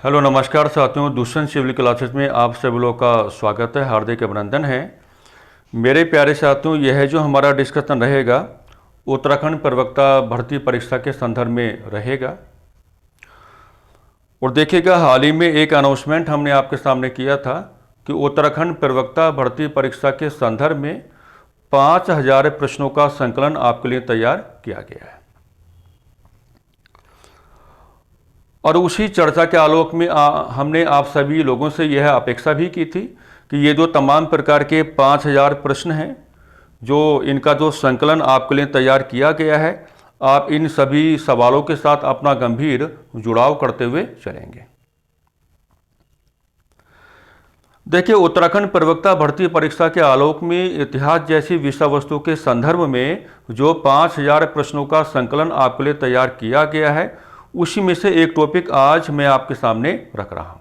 Hello नमस्कार साथियों, Dushyant civil classes में आप सभी लोगों का स्वागत है, हार्दिक अभिनंदन है। मेरे प्यारे साथियों, यह जो हमारा डिस्कशन रहेगा उत्तराखंड प्रवक्ता भर्ती परीक्षा के संदर्भ में रहेगा। और देखिएगा, हाल ही में एक अनाउंसमेंट हमने आपके सामने किया था कि उत्तराखंड प्रवक्ता भर्ती परीक्षा के संदर्भ में 5000 प्रश्नों का संकलन आपके लिए तैयार किया गया है। और उसी चर्चा के आलोक में हमने आप सभी लोगों से यह अपेक्षा भी की थी कि ये जो तमाम प्रकार के 5000 प्रश्न हैं, जो इनका जो संकलन आपके लिए तैयार किया गया है, आप इन सभी सवालों के साथ अपना गंभीर जुड़ाव करते हुए चलेंगे। देखिए, उत्तराखंड प्रवक्ता भर्ती परीक्षा के आलोक में इतिहास जैसी विषय वस्तु के संदर्भ में जो 5000 प्रश्नों का संकलन आपके लिए तैयार किया गया है, उसी में से एक टॉपिक आज मैं आपके सामने रख रहा हूं।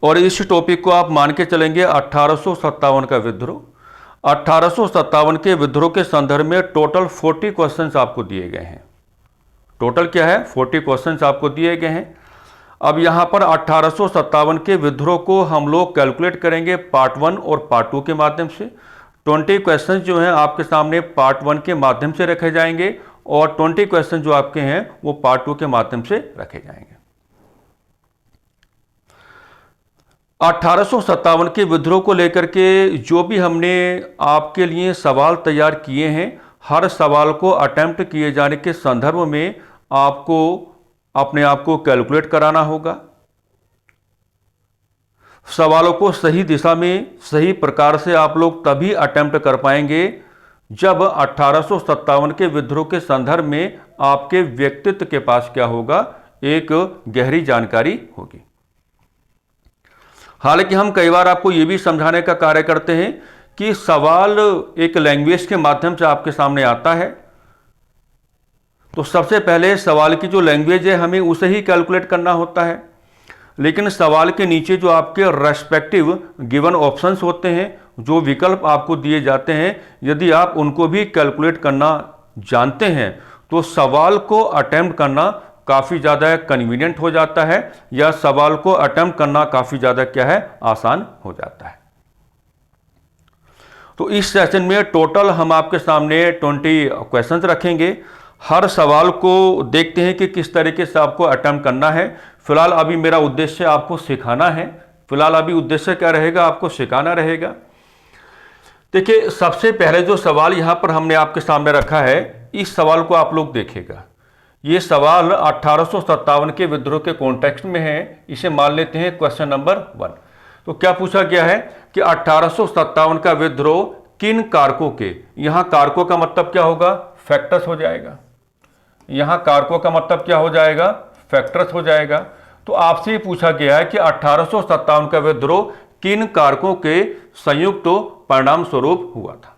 और इस टॉपिक को आप मान के चलेंगे 1857 का विद्रोह। 1857 के विद्रोह के संदर्भ में टोटल 40 क्वेश्चंस आपको दिए गए हैं। टोटल क्या है? 40 क्वेश्चंस आपको दिए गए हैं। अब यहां पर 1857 के विद्रोह को हम लोग कैलकुलेट करेंगे पार्ट 1 और पार्ट 2 के माध्यम से। 20 क्वेश्चन जो हैं आपके सामने पार्ट 1 के माध्यम से रखे जाएंगे और 20 क्वेश्चन जो आपके हैं वो पार्ट 2 के माध्यम से रखे जाएंगे। 1857 के विद्रोह को लेकर के जो भी हमने आपके लिए सवाल तैयार किए हैं, हर सवाल को अटेम्प्ट किए जाने के संदर्भ में आपको अपने आप को कैलकुलेट कराना होगा। सवालों को सही दिशा में सही प्रकार से आप लोग तभी अटेम्प्ट कर पाएंगे जब 1857 के विद्रोह के संदर्भ में आपके व्यक्तित्व के पास क्या होगा? एक गहरी जानकारी होगी। हालांकि हम कई बार आपको यह भी समझाने का कार्य करते हैं कि सवाल एक लैंग्वेज के माध्यम से आपके सामने आता है, तो सबसे पहले सवाल की जो लैंग्वेज है हमें उसे ही कैलकुलेट करना होता है। लेकिन सवाल के नीचे जो आपके रेस्पेक्टिव गिवन ऑप्शंस होते हैं, जो विकल्प आपको दिए जाते हैं, यदि आप उनको भी कैलकुलेट करना जानते हैं तो सवाल को अटेम्प्ट करना काफ़ी ज़्यादा कन्वीनियंट हो जाता है, या सवाल को अटेम्प्ट करना काफ़ी ज़्यादा क्या है? आसान हो जाता है। तो इस सेशन में टोटल हम आपके सामने 20 क्वेश्चंस रखेंगे। हर सवाल को देखते हैं कि किस तरीके से आपको अटेम्प्ट करना है। फिलहाल अभी मेरा उद्देश्य आपको सिखाना है। फिलहाल अभी उद्देश्य क्या रहेगा? आपको सिखाना रहेगा। देखिए, सबसे पहले जो सवाल यहां पर हमने आपके सामने रखा है, इस सवाल को आप लोग देखिएगा। ये सवाल 1857 के विद्रोह के कॉन्टेक्स्ट में है। इसे मान लेते हैं क्वेश्चन नंबर 1। तो क्या पूछा गया है कि 1857 का विद्रोह किन कारकों के, यहां कारकों का मतलब क्या होगा? फैक्टर्स हो जाएगा। यहां कारकों का मतलब क्या हो जाएगा? फैक्टर्स हो जाएगा। तो आपसे पूछा गया है कि 1857 का विद्रोह किन कारकों के संयुक्त परिणाम स्वरूप हुआ था।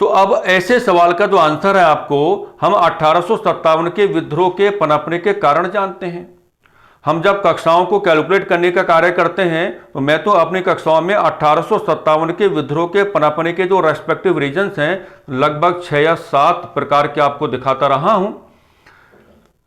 तो अब ऐसे सवाल का जो आंसर है आपको, हम 1857 के विद्रोह के पनपने के कारण जानते हैं। हम जब कक्षाओं को कैलकुलेट करने का कार्य करते हैं तो मैं तो अपनी कक्षाओं में 1857 के विद्रोह के पनपने के जो रेस्पेक्टिव रीजन्स हैं, लगभग 6 या 7 प्रकार के आपको दिखाता रहा हूं।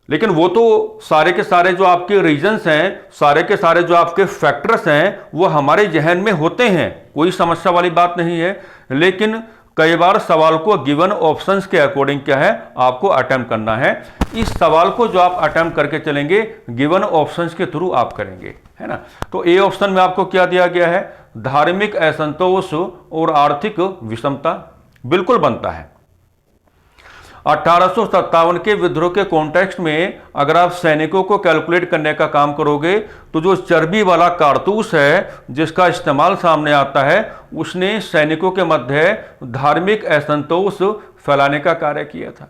लेकिन वो तो सारे के सारे जो आपके रीजन्स हैं, सारे के सारे जो आपके फैक्टर्स हैं, वो हमारे जहन में होते हैं, कोई समस्या वाली बात नहीं है। लेकिन कई बार सवाल को गिवन ऑप्शंस के अकॉर्डिंग क्या है? आपको अटेम्प्ट करना है। इस सवाल को जो आप अटेम्प्ट करके चलेंगे, गिवन ऑप्शंस के थ्रू आप करेंगे, है ना। तो ए ऑप्शन में आपको क्या दिया गया है? धार्मिक असंतोष और आर्थिक विषमता बिल्कुल बनता है। 1857 के विद्रोह के कॉन्टेक्स्ट में अगर आप सैनिकों को कैलकुलेट करने का काम करोगे तो जो चर्बी वाला कारतूस है जिसका इस्तेमाल सामने आता है, उसने सैनिकों के मध्य धार्मिक असंतोष फैलाने का कार्य किया था।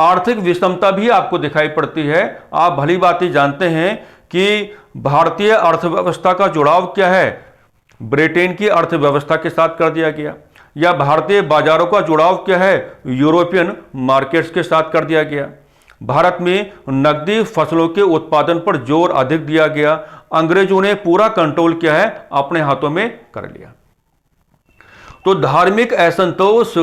आर्थिक विषमता भी आपको दिखाई पड़ती है। आप भली भांति जानते हैं कि भारतीय अर्थव्यवस्था का जुड़ाव क्या है? ब्रिटेन की अर्थव्यवस्था के साथ कर दिया गया। या भारतीय बाजारों का जुड़ाव क्या है? यूरोपियन मार्केट्स के साथ कर दिया गया। भारत में नकदी फसलों के उत्पादन पर जोर अधिक दिया गया। अंग्रेजों ने पूरा कंट्रोल क्या है? अपने हाथों में कर लिया। तो धार्मिक असंतोष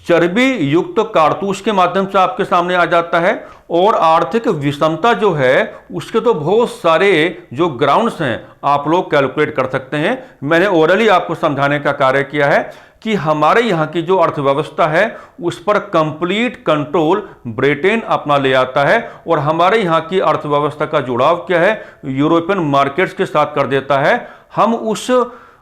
चर्बी युक्त कारतूस के माध्यम से आपके सामने आ जाता है, और आर्थिक विषमता जो है उसके तो बहुत सारे जो ग्राउंड्स हैं आप लोग कैलकुलेट कर सकते हैं। मैंने ओरली आपको समझाने का कार्य किया है कि हमारे यहाँ की जो अर्थव्यवस्था है उस पर कंप्लीट कंट्रोल ब्रिटेन अपना ले आता है, और हमारे यहाँ की अर्थव्यवस्था का जुड़ाव क्या है, यूरोपियन मार्केट्स के साथ कर देता है। हम उस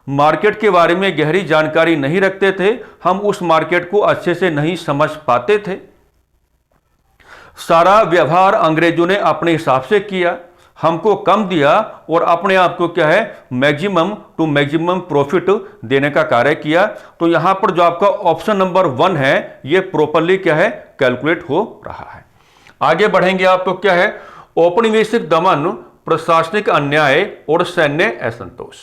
मार्केट के बारे में गहरी जानकारी नहीं रखते थे, हम उस मार्केट को अच्छे से नहीं समझ पाते थे। सारा व्यवहार अंग्रेजों ने अपने हिसाब से किया, हमको कम दिया और अपने आप को क्या है, मैक्सिमम टू मैक्सिमम प्रॉफिट देने का कार्य किया। तो यहां पर जो आपका ऑप्शन नंबर 1 है ये प्रॉपरली क्या है, कैलकुलेट हो रहा है। आगे बढ़ेंगे, आपको क्या है, औपनिवेशिक दमन, प्रशासनिक अन्याय और सैन्य असंतोष।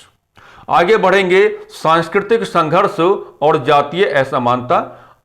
आगे बढ़ेंगे, सांस्कृतिक संघर्ष और जातीय असमानता।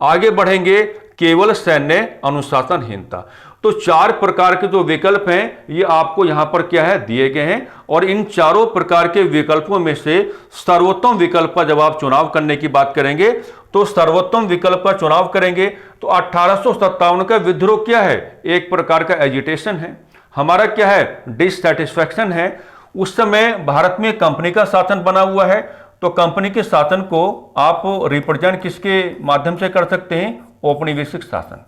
आगे बढ़ेंगे, केवल सैन्य अनुशासनहीनता। तो 4 प्रकार के जो विकल्प हैं ये आपको यहां पर क्या है, दिए गए हैं, और इन चारों प्रकार के विकल्पों में से सर्वोत्तम विकल्प का जब आप चुनाव करने की बात करेंगे तो सर्वोत्तम विकल्प का चुनाव करेंगे तो 1857 का विद्रोह क्या है, एक प्रकार का एजिटेशन है, हमारा क्या है, डिससैटिस्फैक्शन है। उस समय भारत में कंपनी का शासन बना हुआ है, तो कंपनी के शासन को आप रिप्रेजेंट किसके माध्यम से कर सकते हैं, औपनिवेशिक शासन,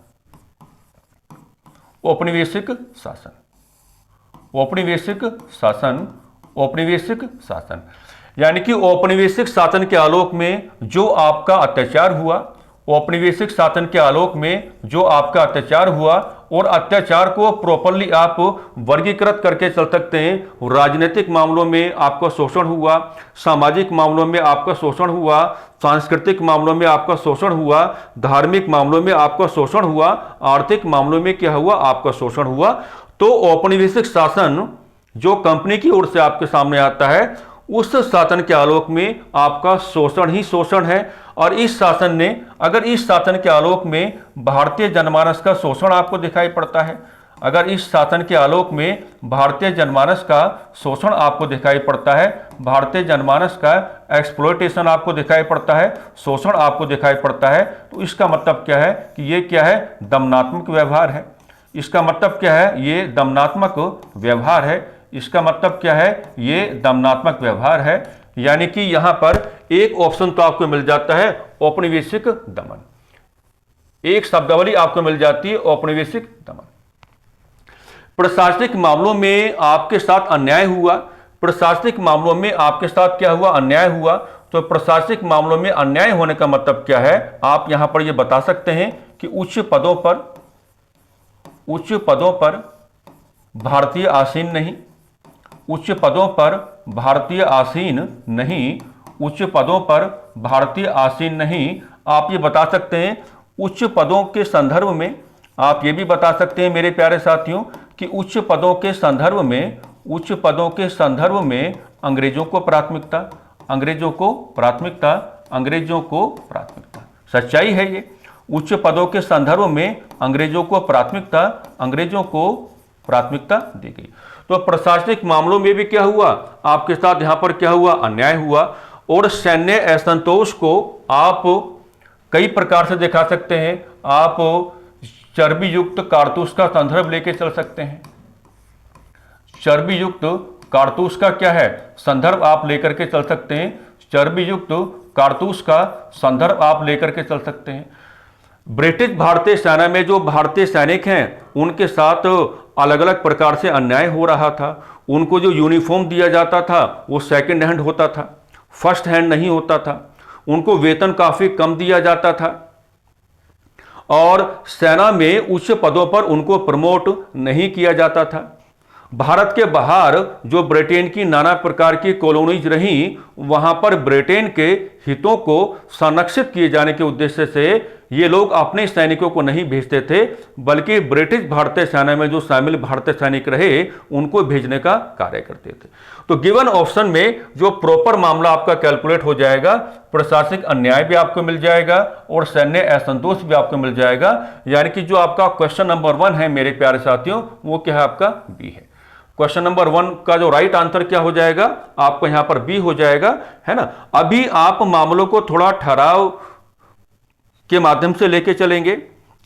औपनिवेशिक शासन, औपनिवेशिक शासन, औपनिवेशिक शासन। यानी कि औपनिवेशिक शासन के आलोक में जो आपका अत्याचार हुआ, औपनिवेशिक शासन के आलोक में जो आपका अत्याचार हुआ, और अत्याचार को प्रॉपरली आप वर्गीकृत करके चल सकते हैं। राजनीतिक मामलों में आपका शोषण हुआ, सामाजिक मामलों में आपका शोषण हुआ, सांस्कृतिक मामलों में आपका शोषण हुआ, धार्मिक मामलों में आपका शोषण हुआ, आर्थिक मामलों में क्या हुआ, आपका शोषण हुआ। तो औपनिवेशिक शासन जो कंपनी की ओर से आपके सामने आता है उस शासन के आलोक में आपका शोषण ही शोषण है। और इस शासन ने, अगर इस शासन के आलोक में भारतीय जनमानस का शोषण आपको दिखाई पड़ता है, अगर इस शासन के आलोक में भारतीय जनमानस का शोषण आपको दिखाई पड़ता है, भारतीय जनमानस का एक्सप्लॉयटेशन आपको दिखाई पड़ता है, शोषण आपको दिखाई पड़ता है, तो इसका मतलब क्या है कि ये क्या है, दमनात्मक व्यवहार है। इसका मतलब क्या है, ये दमनात्मक व्यवहार है। इसका मतलब क्या है, ये दमनात्मक व्यवहार है। यानी कि यहां पर एक ऑप्शन तो आपको मिल जाता है, औपनिवेशिक दमन, एक शब्दावली आपको मिल जाती है, औपनिवेशिक दमन। प्रशासनिक मामलों में आपके साथ अन्याय हुआ, प्रशासनिक मामलों में आपके साथ क्या हुआ, अन्याय हुआ। तो प्रशासनिक मामलों में अन्याय होने का मतलब क्या है, आप यहां पर यह बता सकते हैं कि उच्च पदों पर भारतीय आसीन नहीं, उच्च पदों पर भारतीय आसीन नहीं, उच्च पदों पर भारतीय आसीन नहीं। आप ये बता सकते हैं उच्च पदों के संदर्भ में, आप ये भी बता सकते हैं मेरे प्यारे साथियों कि उच्च पदों के संदर्भ में, उच्च पदों के संदर्भ में अंग्रेजों को प्राथमिकता, अंग्रेजों को प्राथमिकता, अंग्रेजों को प्राथमिकता। सच्चाई है ये, उच्च पदों के संदर्भ में अंग्रेजों को प्राथमिकता, अंग्रेजों को प्राथमिकता दी गई। तो प्रशासनिक मामलों में भी क्या हुआ, आपके साथ यहां पर क्या हुआ, अन्याय हुआ। और सैन्य असंतोष को आप कई प्रकार से दिखा सकते हैं। आप चर्बी युक्त कारतूस का संदर्भ लेके चल सकते हैं, चर्बी युक्त कारतूस का क्या है, संदर्भ आप लेकर के चल सकते हैं, चर्बी युक्त कारतूस का संदर्भ आप लेकर के चल सकते हैं। ब्रिटिश भारतीय सेना में जो भारतीय सैनिक हैं उनके साथ अलग अलग प्रकार से अन्याय हो रहा था। उनको जो यूनिफॉर्म दिया जाता था वो सेकंड हैंड होता था, फर्स्ट हैंड नहीं होता था। उनको वेतन काफी कम दिया जाता था और सेना में उच्च पदों पर उनको प्रमोट नहीं किया जाता था। भारत के बाहर जो ब्रिटेन की नाना प्रकार की कॉलोनीज रहीं, वहां पर ब्रिटेन के हितों को संरक्षित किए जाने के उद्देश्य से ये लोग अपने सैनिकों को नहीं भेजते थे, बल्कि ब्रिटिश भारतीय सेना में जो शामिल भारतीय सैनिक रहे उनको भेजने का कार्य करते थे। तो गिवन ऑप्शन में जो प्रॉपर मामला आपका कैलकुलेट हो जाएगा, प्रशासनिक अन्याय भी आपको मिल जाएगा और सैन्य असंतोष भी आपको मिल जाएगा। यानी कि जो आपका क्वेश्चन नंबर 1 है मेरे प्यारे साथियों, वो क्या है, आपका बी है। क्वेश्चन नंबर 1 का जो राइट आंसर क्या हो जाएगा आपको यहां पर बी हो जाएगा, है ना। अभी आप मामलों को थोड़ा ठहराव के माध्यम से लेके चलेंगे,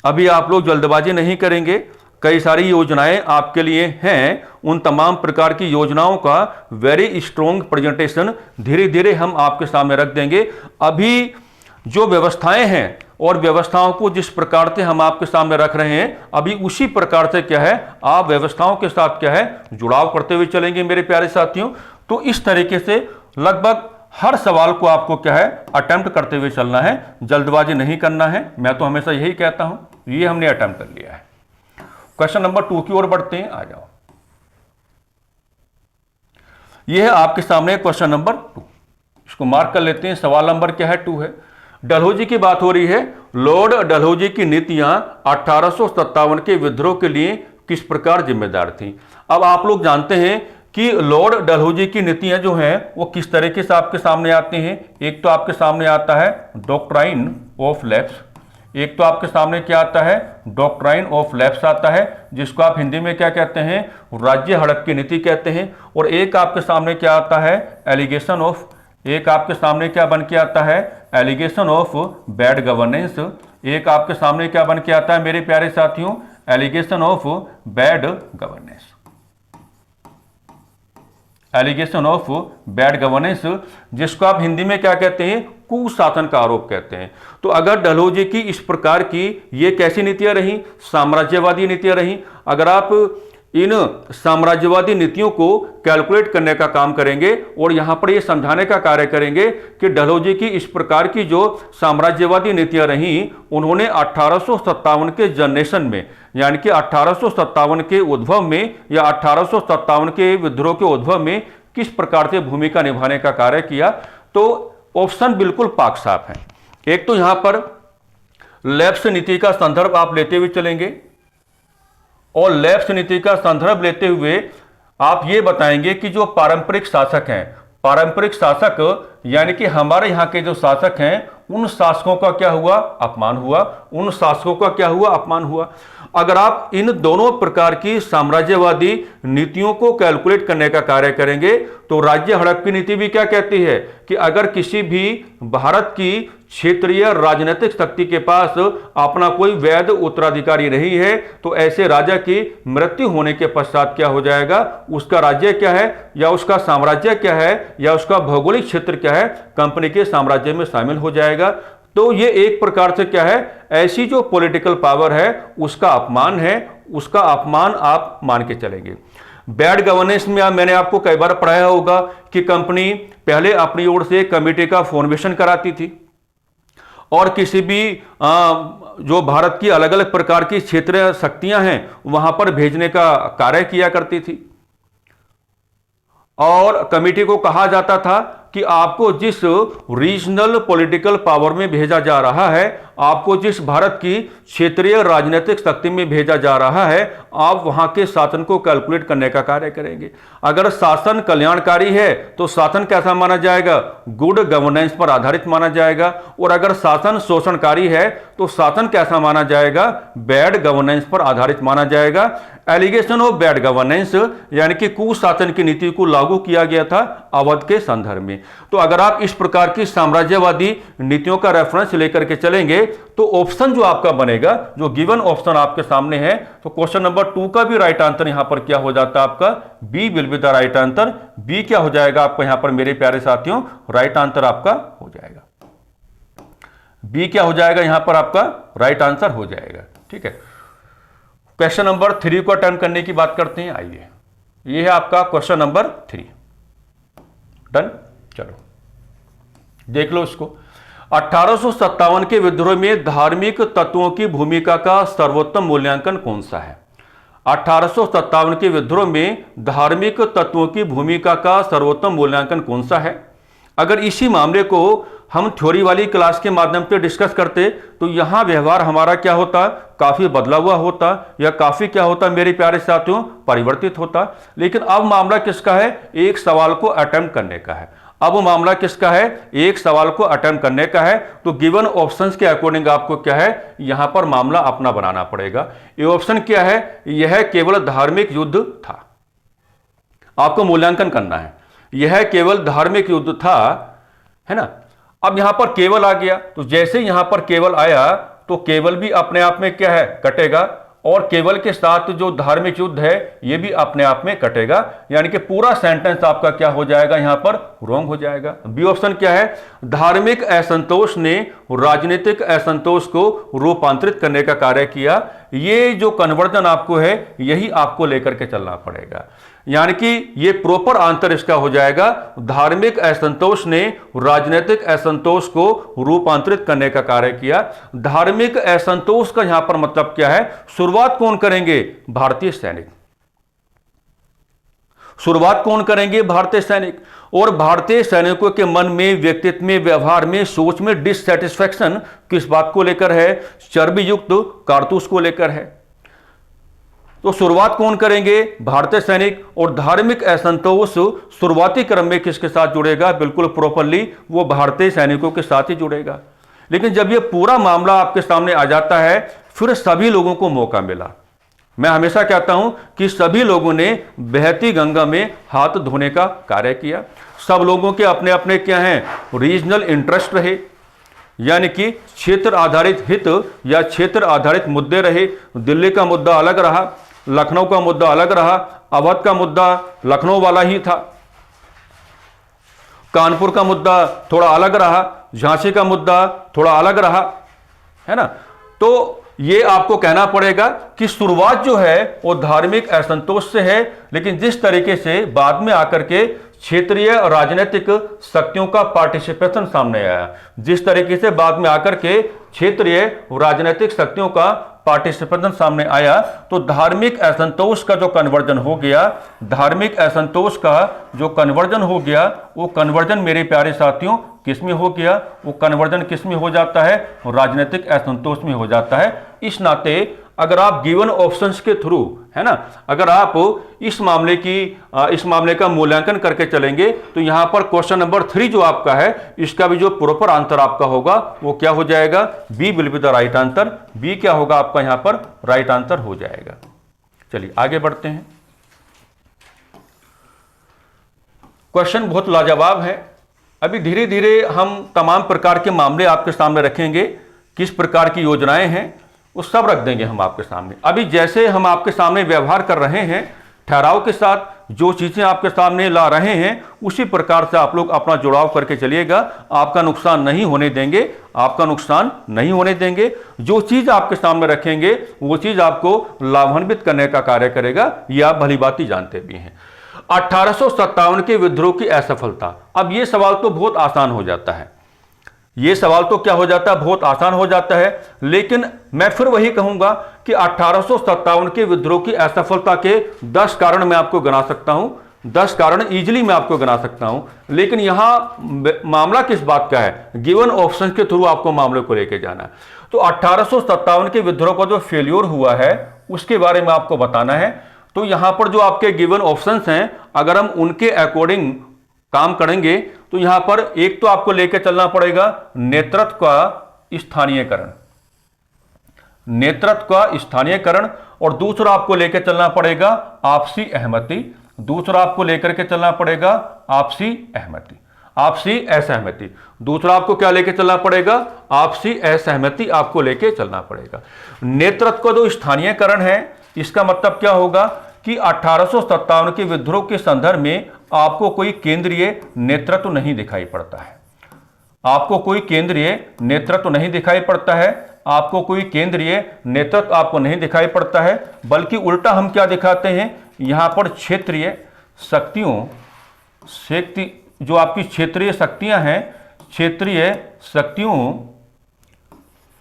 अभी आप लोग जल्दबाजी नहीं करेंगे। कई सारी योजनाएं आपके लिए हैं, उन तमाम प्रकार की योजनाओं का वेरी स्ट्रॉन्ग प्रेजेंटेशन धीरे धीरे हम आपके सामने रख देंगे। अभी जो व्यवस्थाएं हैं और व्यवस्थाओं को जिस प्रकार से हम आपके सामने रख रहे हैं, अभी उसी प्रकार से क्या है आप व्यवस्थाओं के साथ क्या है जुड़ाव करते हुए चलेंगे मेरे प्यारे साथियों। तो इस तरीके से लगभग हर सवाल को आपको क्या है अटेम्प्ट करते हुए चलना है, जल्दबाजी नहीं करना है। मैं तो हमेशा यही कहता हूं, ये हमने अटेम्प्ट कर लिया है। क्वेश्चन नंबर 2 की ओर बढ़ते हैं, आ जाओ। यह है आपके सामने क्वेश्चन नंबर 2, इसको मार्क कर लेते हैं। सवाल नंबर क्या है 2 है। डलहौजी की बात हो रही है। लॉर्ड डलहौजी की नीतियां 1857 के विद्रोह के लिए किस प्रकार जिम्मेदार थीं। अब आप लोग जानते हैं कि लॉर्ड डलहौजी की नीतियां जो हैं वो किस तरीके से आपके सामने आती हैं। एक तो आपके सामने आता है डॉक्ट्राइन ऑफ लैप्स, एक तो आपके सामने क्या आता है डॉक्ट्राइन ऑफ लैप्स आता है, जिसको आप हिंदी में क्या कहते हैं राज्य हड़प की नीति कहते हैं। और एक आपके सामने क्या आता है एलिगेशन ऑफ, एक आपके सामने क्या बन के आता है एलिगेशन ऑफ बैड गवर्नेंस। एक आपके सामने क्या बन के आता है मेरे प्यारे साथियों allegation of bad governance, allegation of bad governance, जिसको आप हिंदी में क्या कहते हैं कुशासन का आरोप कहते हैं। तो अगर डलहौजी की इस प्रकार की ये कैसी नीतियां रही साम्राज्यवादी नीतियां रही, अगर आप इन साम्राज्यवादी नीतियों को कैलकुलेट करने का काम करेंगे और यहां पर यह समझाने का कार्य करेंगे कि डलहौजी की इस प्रकार की जो साम्राज्यवादी नीतियां रहीं उन्होंने 1857 के जनरेशन में यानी कि 1857 के उद्भव में या 1857 के विद्रोह के उद्भव में किस प्रकार से भूमिका निभाने का कार्य किया। तो ऑप्शन बिल्कुल पाक साफ है। एक तो यहां पर लैप्स नीति का संदर्भ आप लेते हुए चलेंगे और लैप्स नीति का संदर्भ लेते हुए आप ये बताएंगे कि जो पारंपरिक शासक हैं, पारंपरिक शासक यानी कि हमारे यहाँ के जो शासक हैं उन शासकों का क्या हुआ अपमान हुआ, उन शासकों का क्या हुआ अपमान हुआ। अगर आप इन दोनों प्रकार की साम्राज्यवादी नीतियों को कैलकुलेट करने का कार्य करेंगे तो राज्य हड़प की नीति भी क्या कहती है कि अगर किसी भी भारत की क्षेत्रीय राजनीतिक शक्ति के पास अपना कोई वैध उत्तराधिकारी नहीं है तो ऐसे राजा की मृत्यु होने के पश्चात क्या हो जाएगा, उसका राज्य क्या है या उसका साम्राज्य क्या है या उसका भौगोलिक क्षेत्र क्या है कंपनी के साम्राज्य में शामिल हो जाएगा। तो ये एक प्रकार से क्या है ऐसी जो पॉलिटिकल पावर है उसका अपमान है, उसका अपमान आप मान के चलेंगे। बैड गवर्नेंस में मैंने आपको कई बार पढ़ाया होगा कि कंपनी पहले अपनी ओर से कमेटी का फॉर्मेशन कराती थी और किसी भी जो भारत की अलग अलग प्रकार की क्षेत्रीय शक्तियां हैं वहां पर भेजने का कार्य किया करती थी और कमेटी को कहा जाता था कि आपको जिस रीजनल पॉलिटिकल पावर में भेजा जा रहा है, आपको जिस भारत की क्षेत्रीय राजनीतिक शक्ति में भेजा जा रहा है, आप वहां के शासन को कैलकुलेट करने का कार्य करेंगे। अगर शासन कल्याणकारी है तो शासन कैसा माना जाएगा, गुड गवर्नेंस पर आधारित माना जाएगा, और अगर शासन शोषणकारी है तो शासन कैसा माना जाएगा, बैड गवर्नेंस पर आधारित माना जाएगा। एलिगेशन ऑफ बैड गवर्नेंस यानी कि कुशासन की नीति को लागू किया गया था अवध के संदर्भ में। तो अगर आप इस प्रकार की साम्राज्यवादी नीतियों का रेफरेंस लेकर के चलेंगे तो ऑप्शन जो आपका बनेगा, जो गिवन ऑप्शन आपके सामने है, तो क्वेश्चन नंबर 2 का भी राइट आंसर यहां पर क्या हो जाता है आपका B will be the right answer. B क्या हो जाएगा आपका यहां पर मेरे प्यारे साथियों राइट आंसर आपका हो जाएगा। बी क्या हो जाएगा यहां पर आपका राइट आंसर हो जाएगा। ठीक है, क्वेश्चन नंबर 3 को अटेम्प्ट करने की बात करते हैं। आइए, यह है आपका क्वेश्चन नंबर 3। डन, चलो देख लो इसको। 1857 के विद्रोह में धार्मिक तत्वों की भूमिका का सर्वोत्तम मूल्यांकन कौन सा है। 1857 के विद्रोह में धार्मिक तत्वों की भूमिका का सर्वोत्तम मूल्यांकन कौन सा है। अगर इसी मामले को हम थ्योरी वाली क्लास के माध्यम से डिस्कस करते तो यहां व्यवहार हमारा क्या होता, काफी बदला हुआ होता या काफी क्या होता मेरे प्यारे साथियों परिवर्तित होता। लेकिन अब मामला किसका है, एक सवाल को अटेम्प्ट करने का है। अब मामला किसका है, एक सवाल को अटेम्प्ट करने का है। तो गिवन ऑप्शंस के अकॉर्डिंग आपको क्या है यहां पर मामला अपना बनाना पड़ेगा। ये ऑप्शन क्या है, यह केवल धार्मिक युद्ध था। आपको मूल्यांकन करना है। यह केवल धार्मिक युद्ध था, है ना। अब यहां पर केवल आ गया, तो जैसे यहां पर केवल आया तो केवल भी अपने आप में क्या है, कटेगा, और केवल के साथ जो धार्मिक युद्ध है यह भी अपने आप में कटेगा, यानी कि पूरा सेंटेंस आपका क्या हो जाएगा, यहां पर रॉन्ग हो जाएगा। बी ऑप्शन क्या है, धार्मिक असंतोष ने राजनीतिक असंतोष को रूपांतरित करने का कार्य किया। ये जो कन्वर्जन आपको है यही आपको लेकर के चलना पड़ेगा, यानी कि ये प्रॉपर आंसर इसका हो जाएगा, धार्मिक असंतोष ने राजनीतिक असंतोष को रूपांतरित करने का कार्य किया। धार्मिक असंतोष का यहां पर मतलब क्या है, शुरुआत कौन करेंगे, भारतीय सैनिक। शुरुआत कौन करेंगे, भारतीय सैनिक। और भारतीय सैनिकों के मन में, व्यक्तित्व में, व्यवहार में, सोच में डिससैटिस्फैक्शन किस बात को लेकर है, चर्बी युक्त कारतूस को लेकर है। तो शुरुआत कौन करेंगे, भारतीय सैनिक। और धार्मिक असंतोष शुरुआती क्रम में किसके साथ जुड़ेगा, बिल्कुल प्रॉपरली वो भारतीय सैनिकों के साथ ही जुड़ेगा। लेकिन जब ये पूरा मामला आपके सामने आ जाता है, फिर सभी लोगों को मौका मिला। मैं हमेशा कहता हूं कि सभी लोगों ने बहती गंगा में हाथ धोने का कार्य किया। सब लोगों के अपने अपने क्या हैं, रीजनल इंटरेस्ट रहे, यानी कि क्षेत्र आधारित हित या क्षेत्र आधारित मुद्दे रहे। दिल्ली का मुद्दा अलग रहा, लखनऊ का मुद्दा अलग रहा, अवध का मुद्दा लखनऊ वाला ही था, कानपुर का मुद्दा थोड़ा अलग रहा, झांसी का मुद्दा थोड़ा अलग रहा, है ना। तो ये आपको कहना पड़ेगा कि शुरुआत जो है वो धार्मिक असंतोष से है, लेकिन जिस तरीके से बाद में आकर के क्षेत्रीय राजनीतिक शक्तियों का पार्टिसिपेशन सामने आया, जिस तरीके से बाद में आकर के क्षेत्रीय राजनीतिक शक्तियों का पार्टिसिपेशन सामने आया, तो धार्मिक असंतोष का जो कन्वर्जन हो गया, धार्मिक असंतोष का जो कन्वर्जन हो गया, वो कन्वर्जन मेरे प्यारे साथियों किस में हो गया, वो कन्वर्जन किस में हो जाता है, राजनीतिक असंतोष में हो जाता है। इस नाते अगर आप गिवन ऑप्शंस के थ्रू, है ना, अगर आप इस मामले का मूल्यांकन करके चलेंगे, तो यहां पर क्वेश्चन नंबर 3 जो आपका है, इसका भी जो प्रॉपर आंसर आपका होगा वो क्या हो जाएगा, B will be the right answer. B क्या होगा आपका यहां पर राइट आंसर हो जाएगा। चलिए आगे बढ़ते हैं। क्वेश्चन बहुत लाजवाब है। अभी धीरे धीरे हम तमाम प्रकार के मामले आपके सामने रखेंगे, किस प्रकार की योजनाएं हैं वो सब रख देंगे हम आपके सामने। अभी जैसे हम आपके सामने व्यवहार कर रहे हैं, ठहराव के साथ जो चीजें आपके सामने ला रहे हैं, उसी प्रकार से आप लोग अपना जुड़ाव करके चलिएगा। आपका नुकसान नहीं होने देंगे, आपका नुकसान नहीं होने देंगे। जो चीज आपके सामने रखेंगे वो चीज आपको लाभान्वित करने का कार्य करेगा, ये आप भली बात ही जानते भी हैं। 1857 के विद्रोह की असफलता। अब ये सवाल तो बहुत आसान हो जाता है, ये सवाल तो क्या हो जाता है, बहुत आसान हो जाता है। लेकिन मैं फिर वही कहूंगा कि 1857 के विद्रोह की असफलता के 10 कारण मैं आपको गिना सकता हूं, 10 कारण इजीली मैं आपको गिना सकता हूं। लेकिन यहां मामला किस बात का है, गिवन ऑप्शन के थ्रू आपको मामले को लेकर जाना है। तो 1857 के विद्रोह का जो फेल्योर हुआ है उसके बारे में आपको बताना है। तो यहां पर जो आपके गिवन ऑप्शंस हैं, अगर हम उनके अकॉर्डिंग काम करेंगे तो यहां पर एक तो आपको लेकर चलना पड़ेगा नेतृत्व का स्थानीयकरण, नेतृत्व का स्थानीयकरण, और दूसरा आपको लेकर चलना पड़ेगा आपसी सहमति, दूसरा आपको लेकर के चलना पड़ेगा आपसी सहमति, आपसी असहमति। दूसरा आपको क्या लेकर चलना पड़ेगा, आपसी असहमति आपको लेकर चलना पड़ेगा। नेतृत्व का जो स्थानीयकरण है, इसका मतलब क्या होगा कि 1857 के विद्रोह के संदर्भ में आपको कोई केंद्रीय नेतृत्व नहीं दिखाई पड़ता है, आपको कोई केंद्रीय नेतृत्व नहीं दिखाई पड़ता है, आपको कोई केंद्रीय नेतृत्व आपको नहीं दिखाई पड़ता है, बल्कि उल्टा हम क्या दिखाते हैं, यहां पर क्षेत्रीय शक्तियों, जो आपकी क्षेत्रीय शक्तियां हैं, क्षेत्रीय शक्तियों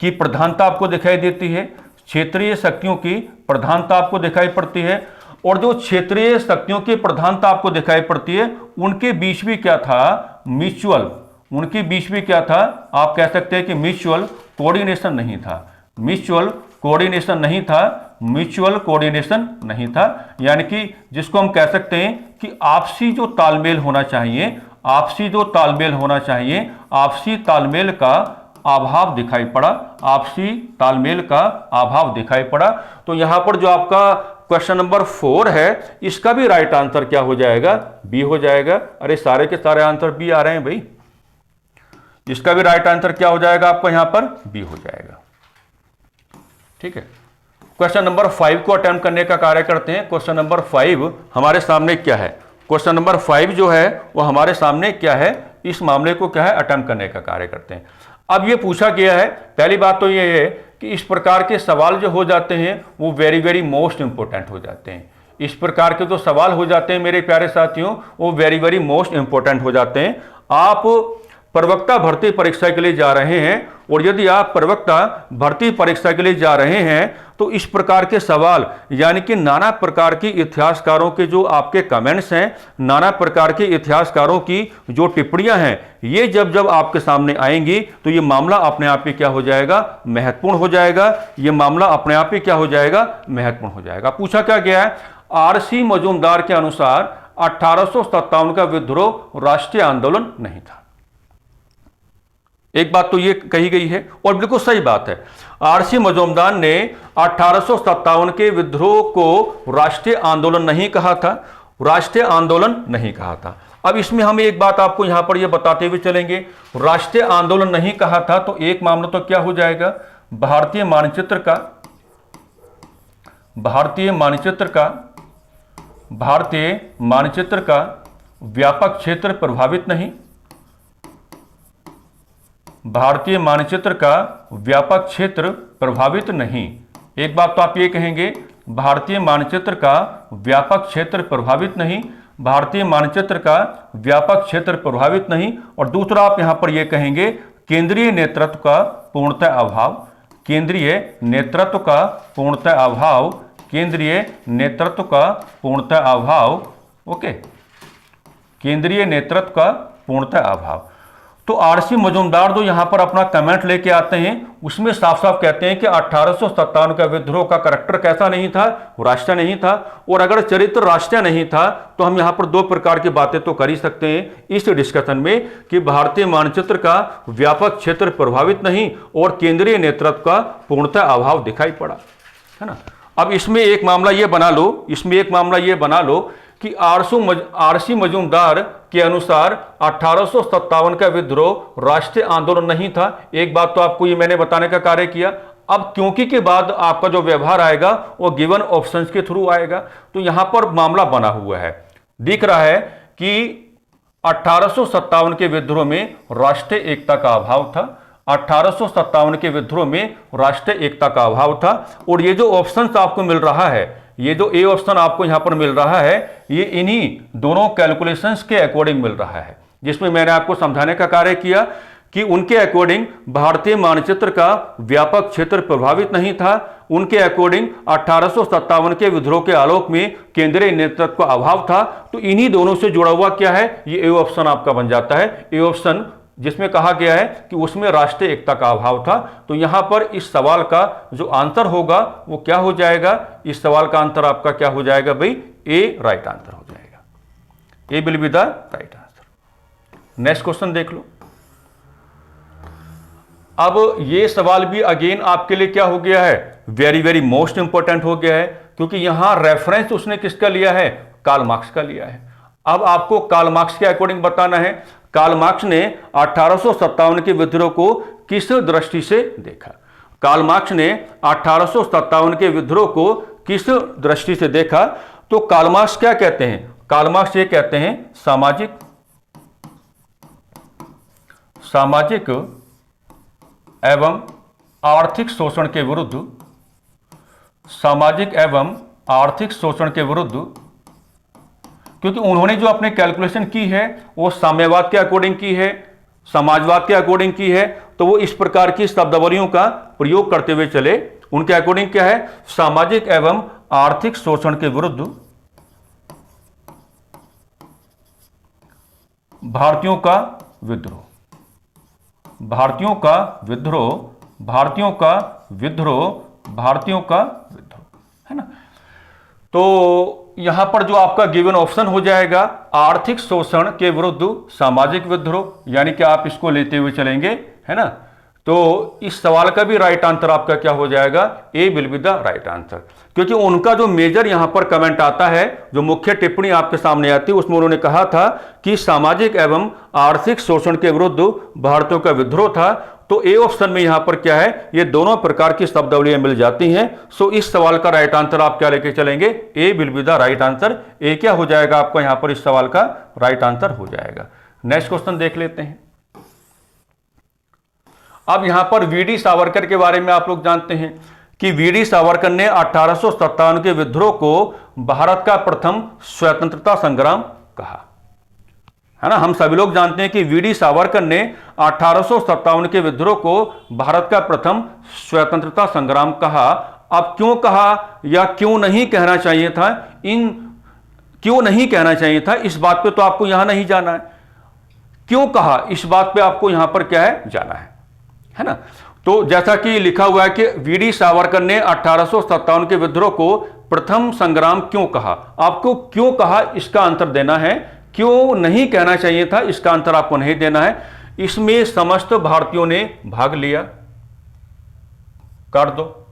की प्रधानता आपको दिखाई देती है, क्षेत्रीय शक्तियों की प्रधानता आपको दिखाई पड़ती है। और जो क्षेत्रीय शक्तियों की प्रधानता आपको दिखाई पड़ती है, उनके बीच भी क्या था, म्यूचुअल, उनके बीच भी क्या था, आप कह सकते हैं कि म्यूचुअल कोऑर्डिनेशन नहीं था, म्यूचुअल कोऑर्डिनेशन नहीं था, म्यूचुअल कोऑर्डिनेशन नहीं था। यानी कि जिसको हम कह सकते हैं कि आपसी जो तालमेल होना चाहिए, आपसी जो तालमेल होना चाहिए, आपसी तालमेल का अभाव दिखाई पड़ा, आपसी तालमेल का अभाव दिखाई पड़ा। तो यहां पर जो आपका क्वेश्चन नंबर 4 है, इसका भी राइट आंसर क्या हो जाएगा? बी हो जाएगा। अरे सारे के सारे आंसर बी आ रहे हैं भाई। इसका भी राइट आंसर क्या हो जाएगा आपका यहां पर? बी हो जाएगा। ठीक है, क्वेश्चन नंबर 5 को अटेम्प्ट करने का कार्य करते हैं। क्वेश्चन नंबर 5 हमारे सामने क्या है? क्वेश्चन नंबर 5 जो है वो हमारे सामने क्या है, इस मामले को क्या है अटेम्प्ट करने का कार्य करते हैं। अब ये पूछा गया है, पहली बात तो ये है कि इस प्रकार के सवाल जो हो जाते हैं वो वेरी वेरी मोस्ट इंपॉर्टेंट हो जाते हैं। इस प्रकार के जो सवाल हो जाते हैं मेरे प्यारे साथियों, वो वेरी वेरी मोस्ट इंपॉर्टेंट हो जाते हैं। आप प्रवक्ता भर्ती परीक्षा के लिए जा रहे हैं, और यदि आप प्रवक्ता भर्ती परीक्षा के लिए जा रहे हैं तो इस प्रकार के सवाल, यानी कि नाना प्रकार की इतिहासकारों के जो आपके कमेंट्स हैं, नाना प्रकार के इतिहासकारों की जो टिप्पणियां हैं, ये जब जब आपके सामने आएंगी तो ये मामला अपने आप ही क्या हो जाएगा? महत्वपूर्ण हो जाएगा। ये मामला अपने आप ही क्या हो जाएगा? महत्वपूर्ण हो जाएगा। पूछा क्या गया है? आरसी मजूमदार के अनुसार 1857 का विद्रोह राष्ट्रीय आंदोलन नहीं था। एक बात तो ये कही गई है और बिल्कुल सही बात है। आरसी मजूमदार ने 1857 के विद्रोह को राष्ट्रीय आंदोलन नहीं कहा था, राष्ट्रीय आंदोलन नहीं कहा था। अब इसमें हम एक बात आपको यहां पर ये बताते हुए चलेंगे, राष्ट्रीय आंदोलन नहीं कहा था तो एक मामला तो क्या हो जाएगा? भारतीय मानचित्र का व्यापक क्षेत्र प्रभावित नहीं, भारतीय मानचित्र का व्यापक क्षेत्र प्रभावित नहीं। एक बात तो आप ये कहेंगे, भारतीय मानचित्र का व्यापक क्षेत्र प्रभावित नहीं, भारतीय मानचित्र का व्यापक क्षेत्र प्रभावित नहीं। और दूसरा आप यहां पर ये कहेंगे, केंद्रीय नेतृत्व का पूर्णतः अभाव, केंद्रीय नेतृत्व का पूर्णतः अभाव, केंद्रीय नेतृत्व का पूर्णतः अभाव। ओके, केंद्रीय नेतृत्व का पूर्णतः अभाव। तो आरसी मजूमदार जो यहां पर अपना कमेंट लेके आते हैं उसमें साफ साफ कहते हैं कि 1857 का विद्रोह का करैक्टर कैसा नहीं था? राष्ट्रीय नहीं था। और अगर चरित्र राष्ट्रीय नहीं था तो हम यहां पर दो प्रकार की बातें तो कर ही सकते हैं इस डिस्कशन में, कि भारतीय मानचित्र का व्यापक क्षेत्र प्रभावित नहीं और केंद्रीय नेतृत्व का पूर्णतः अभाव दिखाई पड़ा, है ना। अब इसमें एक मामला ये बना लो कि आरसी मजूमदार के अनुसार 1857 का विद्रोह राष्ट्रीय आंदोलन नहीं था। एक बात तो आपको ये मैंने बताने का कार्य किया। अब क्योंकि के बाद आपका जो व्यवहार आएगा वो गिवन ऑप्शंस के थ्रू आएगा। तो यहां पर मामला बना हुआ है, दिख रहा है कि 1857 के विद्रोह में राष्ट्रीय एकता का अभाव था, 1857 के विद्रोह में राष्ट्रीय एकता का अभाव था। और ये जो ऑप्शंस आपको मिल रहा है, ये जो ए ऑप्शन आपको यहां पर मिल रहा है, ये इन्हीं दोनों कैलकुलेशंस के अकॉर्डिंग मिल रहा है, जिसमें मैंने आपको समझाने का कार्य किया कि उनके अकॉर्डिंग भारतीय मानचित्र का व्यापक क्षेत्र प्रभावित नहीं था, उनके अकॉर्डिंग 1857 के विद्रोह के आलोक में केंद्रीय नेतृत्व का अभाव था। तो इन्हीं दोनों से जुड़ा हुआ क्या है? ये ए ऑप्शन आपका बन जाता है। ए ऑप्शन जिसमें कहा गया है कि उसमें राष्ट्रीय एकता का अभाव था। तो यहां पर इस सवाल का जो आंसर होगा वो क्या हो जाएगा? इस सवाल का आंसर आपका क्या हो जाएगा भाई? ए राइट आंसर हो जाएगा। A will be the right answer. Next question देख लो। अब ये सवाल भी अगेन आपके लिए क्या हो गया है? वेरी वेरी मोस्ट इंपॉर्टेंट हो गया है, क्योंकि यहां रेफरेंस उसने किसका लिया है? कार्ल मार्क्स का लिया है। अब आपको कार्ल मार्क्स के अकॉर्डिंग बताना है, कार्ल मार्क्स ने 1857 के विद्रोह को किस दृष्टि से देखा। कार्ल मार्क्स ने 1857 के विद्रोह को किस दृष्टि से देखा? तो कार्ल मार्क्स क्या कहते हैं? कार्ल मार्क्स ये कहते हैं, सामाजिक एवं आर्थिक शोषण के विरुद्ध, सामाजिक एवं आर्थिक शोषण के विरुद्ध, क्योंकि उन्होंने जो अपने कैलकुलेशन की है वो साम्यवाद के अकॉर्डिंग की है, समाजवाद के अकॉर्डिंग की है। तो वो इस प्रकार की शब्दावलियों का प्रयोग करते हुए चले। उनके अकॉर्डिंग क्या है? सामाजिक एवं आर्थिक शोषण के विरुद्ध भारतीयों का विद्रोह, भारतीयों का विद्रोह, भारतीयों का विद्रोह, भारतीयों का विद्रोह, है ना। तो यहां पर जो आपका गिवन ऑप्शन हो जाएगा, आर्थिक शोषण के विरुद्ध सामाजिक विद्रोह, यानी कि आप इसको लेते हुए चलेंगे, है ना। तो इस सवाल का भी राइट आंसर आपका क्या हो जाएगा, A will be the right answer. क्योंकि उनका जो मेजर यहां पर कमेंट आता है, जो मुख्य टिप्पणी आपके सामने आती है, उसमें उन्होंने कहा था कि सामाजिक एवं आर्थिक शोषण के विरुद्ध भारतीयों का विद्रोह था। तो ए ऑप्शन में यहां पर क्या है, ये दोनों प्रकार की शब्दावलियां मिल जाती हैं। सो इस सवाल का राइट आंसर आप क्या लेके चलेंगे, A will be the right answer. A क्या हो जाएगा आपका यहां पर इस सवाल का राइट आंसर हो जाएगा। नेक्स्ट क्वेश्चन देख लेते हैं। अब यहां पर वीडी सावरकर के बारे में आप लोग जानते हैं कि वीडी सावरकर ने 1857 के विद्रोह को भारत का प्रथम स्वतंत्रता संग्राम कहा, है ना। हम सभी लोग जानते हैं कि वीडी सावरकर ने 1857 के विद्रोह को भारत का प्रथम स्वतंत्रता संग्राम कहा। अब क्यों कहा या क्यों नहीं कहना चाहिए था, क्यों नहीं कहना चाहिए था, इस बात पे तो आपको यहां नहीं जाना है। क्यों कहा, इस बात पे आपको यहां पर क्या है, जाना है ना। तो जैसा कि लिखा हुआ है कि वीडी सावरकर ने 1857 के विद्रोह को प्रथम संग्राम क्यों कहा, आपको क्यों कहा इसका आंसर देना है। क्यों नहीं कहना चाहिए था, इसका आंसर आपको नहीं देना है। इसमें समस्त भारतीयों ने भाग लिया, काट दो।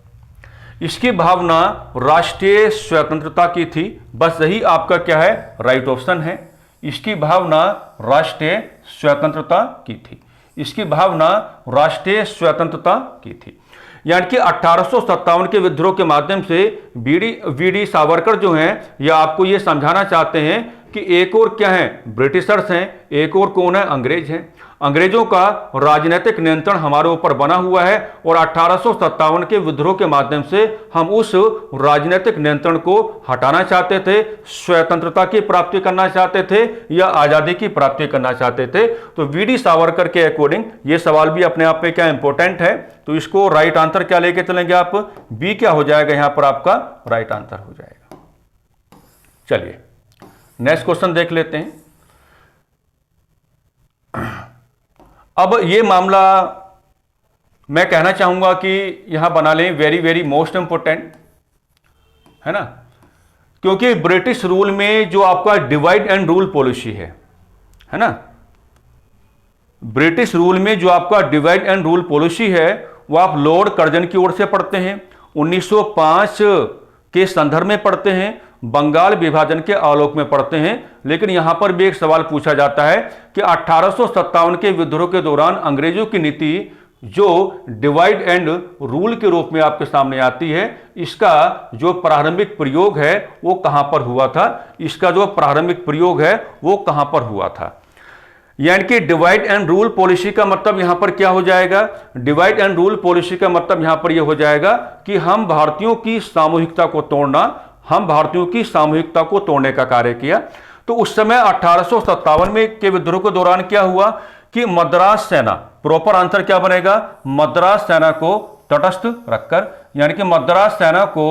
इसकी भावना राष्ट्रीय स्वतंत्रता की थी, बस यही आपका क्या है, राइट ऑप्शन है। इसकी भावना राष्ट्रीय स्वतंत्रता की थी, इसकी भावना राष्ट्रीय स्वतंत्रता की थी। यानी कि 1857 के विद्रोह के माध्यम से वीडी सावरकर जो हैं, यह आपको यह समझाना चाहते हैं कि एक और क्या है, ब्रिटिशर्स हैं, एक और कौन है, अंग्रेज हैं। अंग्रेजों का राजनीतिक नियंत्रण हमारे ऊपर बना हुआ है और 1857 के विद्रोह के माध्यम से हम उस राजनीतिक नियंत्रण को हटाना चाहते थे, स्वतंत्रता की प्राप्ति करना चाहते थे या आजादी की प्राप्ति करना चाहते थे। तो वीडी सावरकर के अकॉर्डिंग ये सवाल भी अपने आप में क्या इंपॉर्टेंट है। तो इसको राइट आंसर क्या लेके चलेंगे आप, बी क्या हो जाएगा यहां पर आपका राइट आंसर हो जाएगा। चलिए नेक्स्ट क्वेश्चन देख लेते हैं। अब ये मामला मैं कहना चाहूंगा कि यहां बना लें वेरी वेरी मोस्ट इंपोर्टेंट, है ना। क्योंकि ब्रिटिश रूल में जो आपका डिवाइड एंड रूल पॉलिसी है ना, ब्रिटिश रूल में जो आपका डिवाइड एंड रूल पॉलिसी है वो आप लॉर्ड कर्जन की ओर से पढ़ते हैं, 1905 के संदर्भ में पढ़ते हैं, बंगाल विभाजन के आलोक में पढ़ते हैं। लेकिन यहां पर भी एक सवाल पूछा जाता है कि 1857 के विद्रोह के दौरान अंग्रेजों की नीति जो डिवाइड एंड रूल के रूप में आपके सामने आती है, इसका जो प्रारंभिक प्रयोग है वो कहां पर हुआ था, इसका जो प्रारंभिक प्रयोग है वो कहां पर हुआ था। यानी कि डिवाइड एंड रूल पॉलिसी का मतलब यहां पर क्या हो जाएगा, डिवाइड एंड रूल पॉलिसी का मतलब यहां पर यह हो जाएगा कि हम भारतीयों की सामूहिकता को तोड़ना, हम भारतीयों की सामूहिकता को तोड़ने का कार्य किया। तो उस समय 1857 में के विद्रोह के दौरान क्या हुआ कि मद्रास सेना, प्रॉपर आंसर क्या बनेगा, मद्रास सेना को तटस्थ रखकर, यानी कि मद्रास सेना को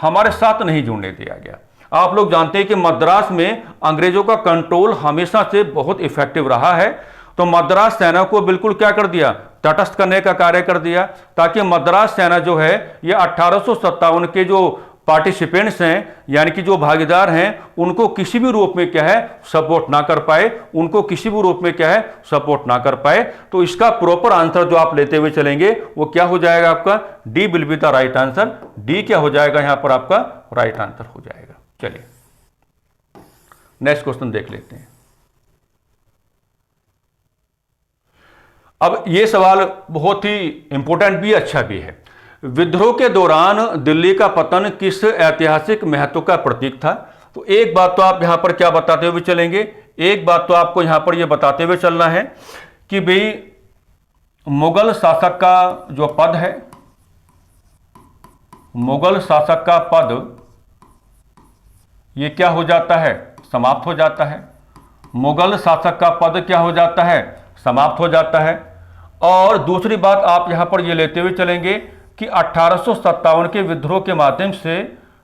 हमारे साथ नहीं जुड़ने दिया गया। आप लोग जानते हैं कि मद्रास में अंग्रेजों का कंट्रोल हमेशा से बहुत इफेक्टिव रहा है। तो मद्रास सेना को बिल्कुल क्या कर दिया, तटस्थ करने का कार्य कर दिया, ताकि मद्रास सेना जो है ये 1857 के जो पार्टिसिपेंट्स हैं, यानी कि जो भागीदार हैं, उनको किसी भी रूप में क्या है सपोर्ट ना कर पाए, उनको किसी भी रूप में क्या है सपोर्ट ना कर पाए। तो इसका प्रॉपर आंसर जो आप लेते हुए चलेंगे वो क्या हो जाएगा आपका, D will be the right answer. D क्या हो जाएगा यहां पर आपका राइट आंसर हो जाएगा। चलिए नेक्स्ट क्वेश्चन देख लेते हैं। अब यह सवाल बहुत ही इंपॉर्टेंट भी, अच्छा भी है। विद्रोह के दौरान दिल्ली का पतन किस ऐतिहासिक महत्व का प्रतीक था। तो एक बात तो आप यहां पर क्या बताते हुए चलेंगे, एक बात तो आपको यहां पर यह बताते हुए चलना है कि भाई मुगल शासक का जो पद है, मुगल शासक का पद ये क्या हो जाता है, समाप्त हो जाता है। मुगल शासक का पद क्या हो जाता है, समाप्त हो जाता है। और दूसरी बात आप यहां पर ये लेते हुए चलेंगे कि 1857 के विद्रोह के माध्यम से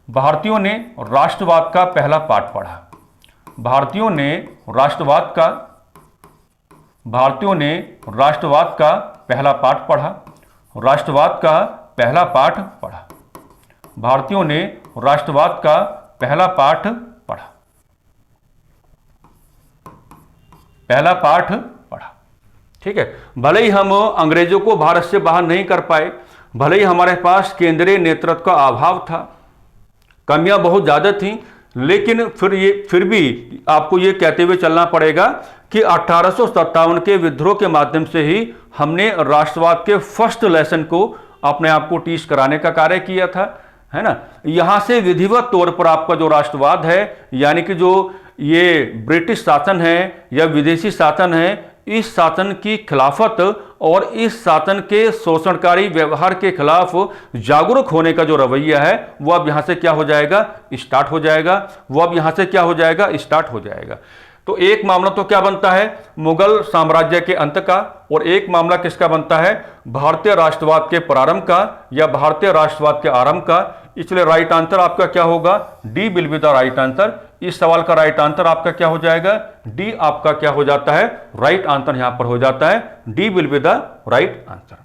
भारतीयों ने राष्ट्रवाद का पहला पाठ पढ़ा। भारतीयों ने राष्ट्रवाद का पहला पाठ पढ़ा, राष्ट्रवाद का पहला पाठ पढ़ा, भारतीयों ने राष्ट्रवाद का पहला पाठ पढ़ा, पहला पाठ पढ़ा। ठीक है, भले ही हम अंग्रेजों को भारत से बाहर नहीं कर पाए, भले ही हमारे पास केंद्रीय नेतृत्व का अभाव था, कमियां बहुत ज़्यादा थीं, लेकिन फिर भी आपको ये कहते हुए चलना पड़ेगा कि 1857 के विद्रोह के माध्यम से ही हमने राष्ट्रवाद के फर्स्ट लेसन को अपने आप को टीच कराने का कार्य किया था, है ना। यहां से विधिवत तौर पर आपका जो राष्ट्रवाद है, यानी कि जो ये ब्रिटिश शासन है या विदेशी शासन है, इस शासन की खिलाफत और इस शासन के शोषणकारी व्यवहार के खिलाफ जागरूक होने का जो रवैया है वो अब यहां से क्या हो जाएगा, स्टार्ट हो जाएगा। वो अब यहां से क्या हो जाएगा, स्टार्ट हो जाएगा। तो एक मामला तो क्या बनता है, मुगल साम्राज्य के अंत का, और एक मामला किसका बनता है, भारतीय राष्ट्रवाद के प्रारंभ का या भारतीय राष्ट्रवाद के आरंभ का। इसलिए राइट आंसर आपका क्या होगा, D will be the right answer. इस सवाल का राइट आंसर आपका क्या हो जाएगा, डी आपका क्या हो जाता है, राइट आंसर यहां पर हो जाता है, D will be the right answer.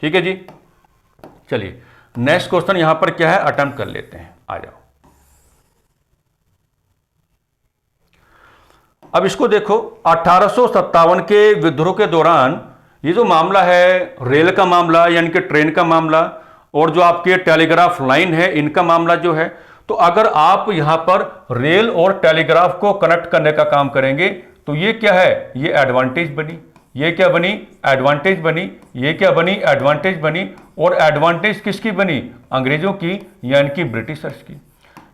ठीक है जी, चलिए नेक्स्ट क्वेश्चन यहां पर क्या है, अटेम्प्ट कर लेते हैं, आ जाओ। अब इसको देखो, 1857 के विद्रोह के दौरान ये जो मामला है, रेल का मामला यानी कि ट्रेन का मामला, और जो आपके टेलीग्राफ लाइन है, इनका मामला जो है, तो अगर आप यहां पर रेल और टेलीग्राफ को कनेक्ट करने का काम करेंगे तो ये क्या है, ये एडवांटेज बनी, ये क्या बनी, एडवांटेज बनी, ये क्या बनी, एडवांटेज बनी। और एडवांटेज किसकी बनी, अंग्रेजों की यानी कि ब्रिटिशर्स की।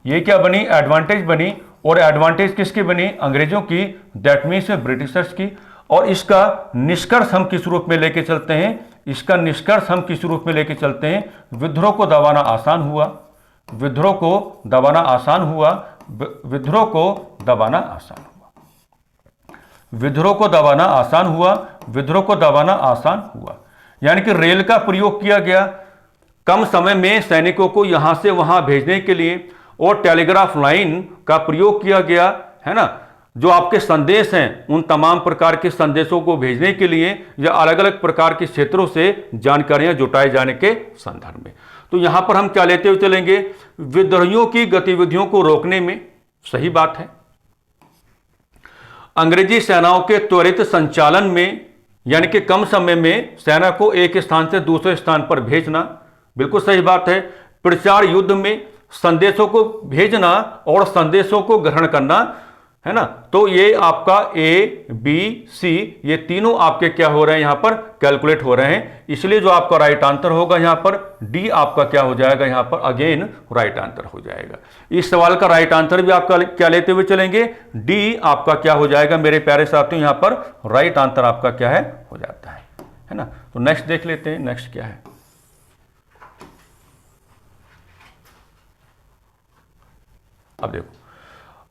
ये क्या बनी, एडवांटेज बनी, और एडवांटेज किसकी बनी, अंग्रेजों की, दैट मीन्स ब्रिटिशर्स की। और इसका निष्कर्ष हम किस रूप में लेके चलते हैं, इसका निष्कर्ष हम किस रूप में लेके चलते हैं, विद्रोह को दबाना आसान हुआ, विद्रोह को दबाना आसान हुआ, विद्रोह को दबाना आसान हुआ, विद्रोह को दबाना आसान हुआ, विद्रोह को दबाना आसान हुआ। यानी कि रेल का प्रयोग किया गया कम समय में सैनिकों को यहां से वहां भेजने के लिए, और टेलीग्राफ लाइन का प्रयोग किया गया, है ना, जो आपके संदेश हैं उन तमाम प्रकार के संदेशों को भेजने के लिए या अलग अलग प्रकार के क्षेत्रों से जानकारियां जुटाए जाने के संदर्भ में। तो यहां पर हम क्या लेते हुए चलेंगे, विद्रोहियों की गतिविधियों को रोकने में, सही बात है। अंग्रेजी सेनाओं के त्वरित संचालन में, यानी कि कम समय में सेना को एक स्थान से दूसरे स्थान पर भेजना, बिल्कुल सही बात है। प्रचार युद्ध में संदेशों को भेजना और संदेशों को ग्रहण करना, है ना। तो ये आपका ए बी सी, ये तीनों आपके क्या हो रहे हैं, यहां पर कैलकुलेट हो रहे हैं। इसलिए जो आपका राइट आंसर होगा यहां पर डी आपका क्या हो जाएगा, यहां पर अगेन राइट आंसर हो जाएगा। इस सवाल का राइट आंसर भी आपका क्या लेते हुए चलेंगे, डी आपका क्या हो जाएगा मेरे प्यारे साथियों, यहां पर राइट आंसर आपका क्या है, हो जाता है ना। तो नेक्स्ट देख लेते हैं, नेक्स्ट क्या है। अब देखो,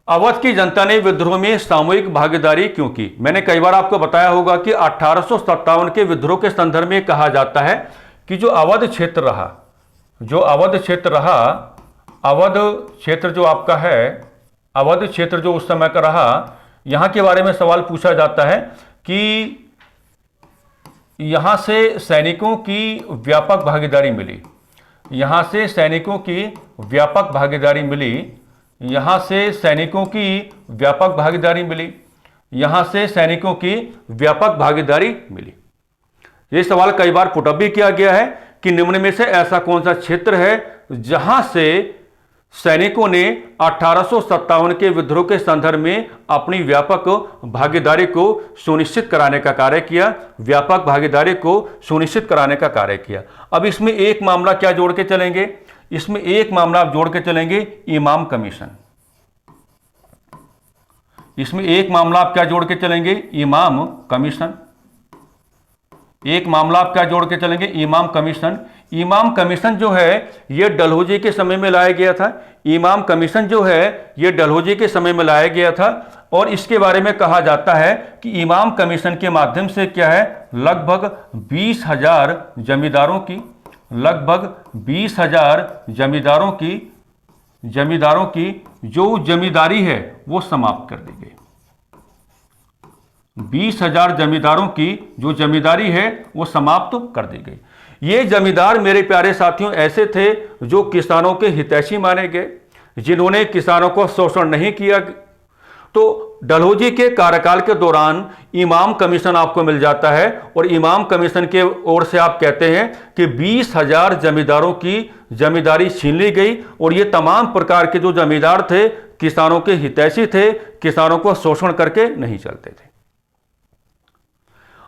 अवध की जनता ने विद्रोह में सामूहिक भागीदारी क्यों की। मैंने कई बार आपको बताया होगा कि 1857 के विद्रोह के संदर्भ में कहा जाता है कि जो अवध क्षेत्र रहा, जो अवध क्षेत्र रहा, अवध क्षेत्र जो आपका है, अवध क्षेत्र जो उस समय का रहा, यहां के बारे में सवाल पूछा जाता है कि यहां से सैनिकों की व्यापक भागीदारी मिली, यहां से सैनिकों की व्यापक भागीदारी मिली, यहां से सैनिकों की व्यापक भागीदारी मिली, यहां से सैनिकों की व्यापक भागीदारी मिली। यह सवाल कई बार पुटअप भी किया गया है कि निम्न में से ऐसा कौन सा क्षेत्र है जहां से सैनिकों ने 1857 के विद्रोह के संदर्भ में अपनी व्यापक भागीदारी को सुनिश्चित कराने का कार्य किया, व्यापक भागीदारी को सुनिश्चित कराने का कार्य किया। अब इसमें एक मामला क्या जोड़ के चलेंगे, इसमें एक मामला आप जोड़ के चलेंगे, इमाम कमीशन। इसमें एक मामला आप क्या जोड़ के चलेंगे, इमाम कमीशन। एक मामला आप क्या जोड़ के चलेंगे, इमाम कमीशन। इमाम कमीशन जो है यह डलहौजी के समय में लाया गया था, इमाम कमीशन जो है यह डलहौजी के समय में लाया गया था। और इसके बारे में कहा जाता है कि इमाम कमीशन के माध्यम से क्या है, लगभग 20,000 जमींदारों की, लगभग 20,000 जमींदारों की जो जमींदारी है वो समाप्त कर दी गई। 20,000 जमींदारों की जो जमींदारी है वो समाप्त कर दी गई। ये जमींदार मेरे प्यारे साथियों ऐसे थे जो किसानों के हितैषी माने गए, जिन्होंने किसानों को शोषण नहीं किया। तो डलहौजी के कार्यकाल के दौरान इमाम कमीशन आपको मिल जाता है और इमाम कमीशन के ओर से आप कहते हैं कि 20,000 जमींदारों की जमींदारी छीन ली गई और ये तमाम प्रकार के जो जमींदार थे किसानों के हितैषी थे, किसानों को शोषण करके नहीं चलते थे।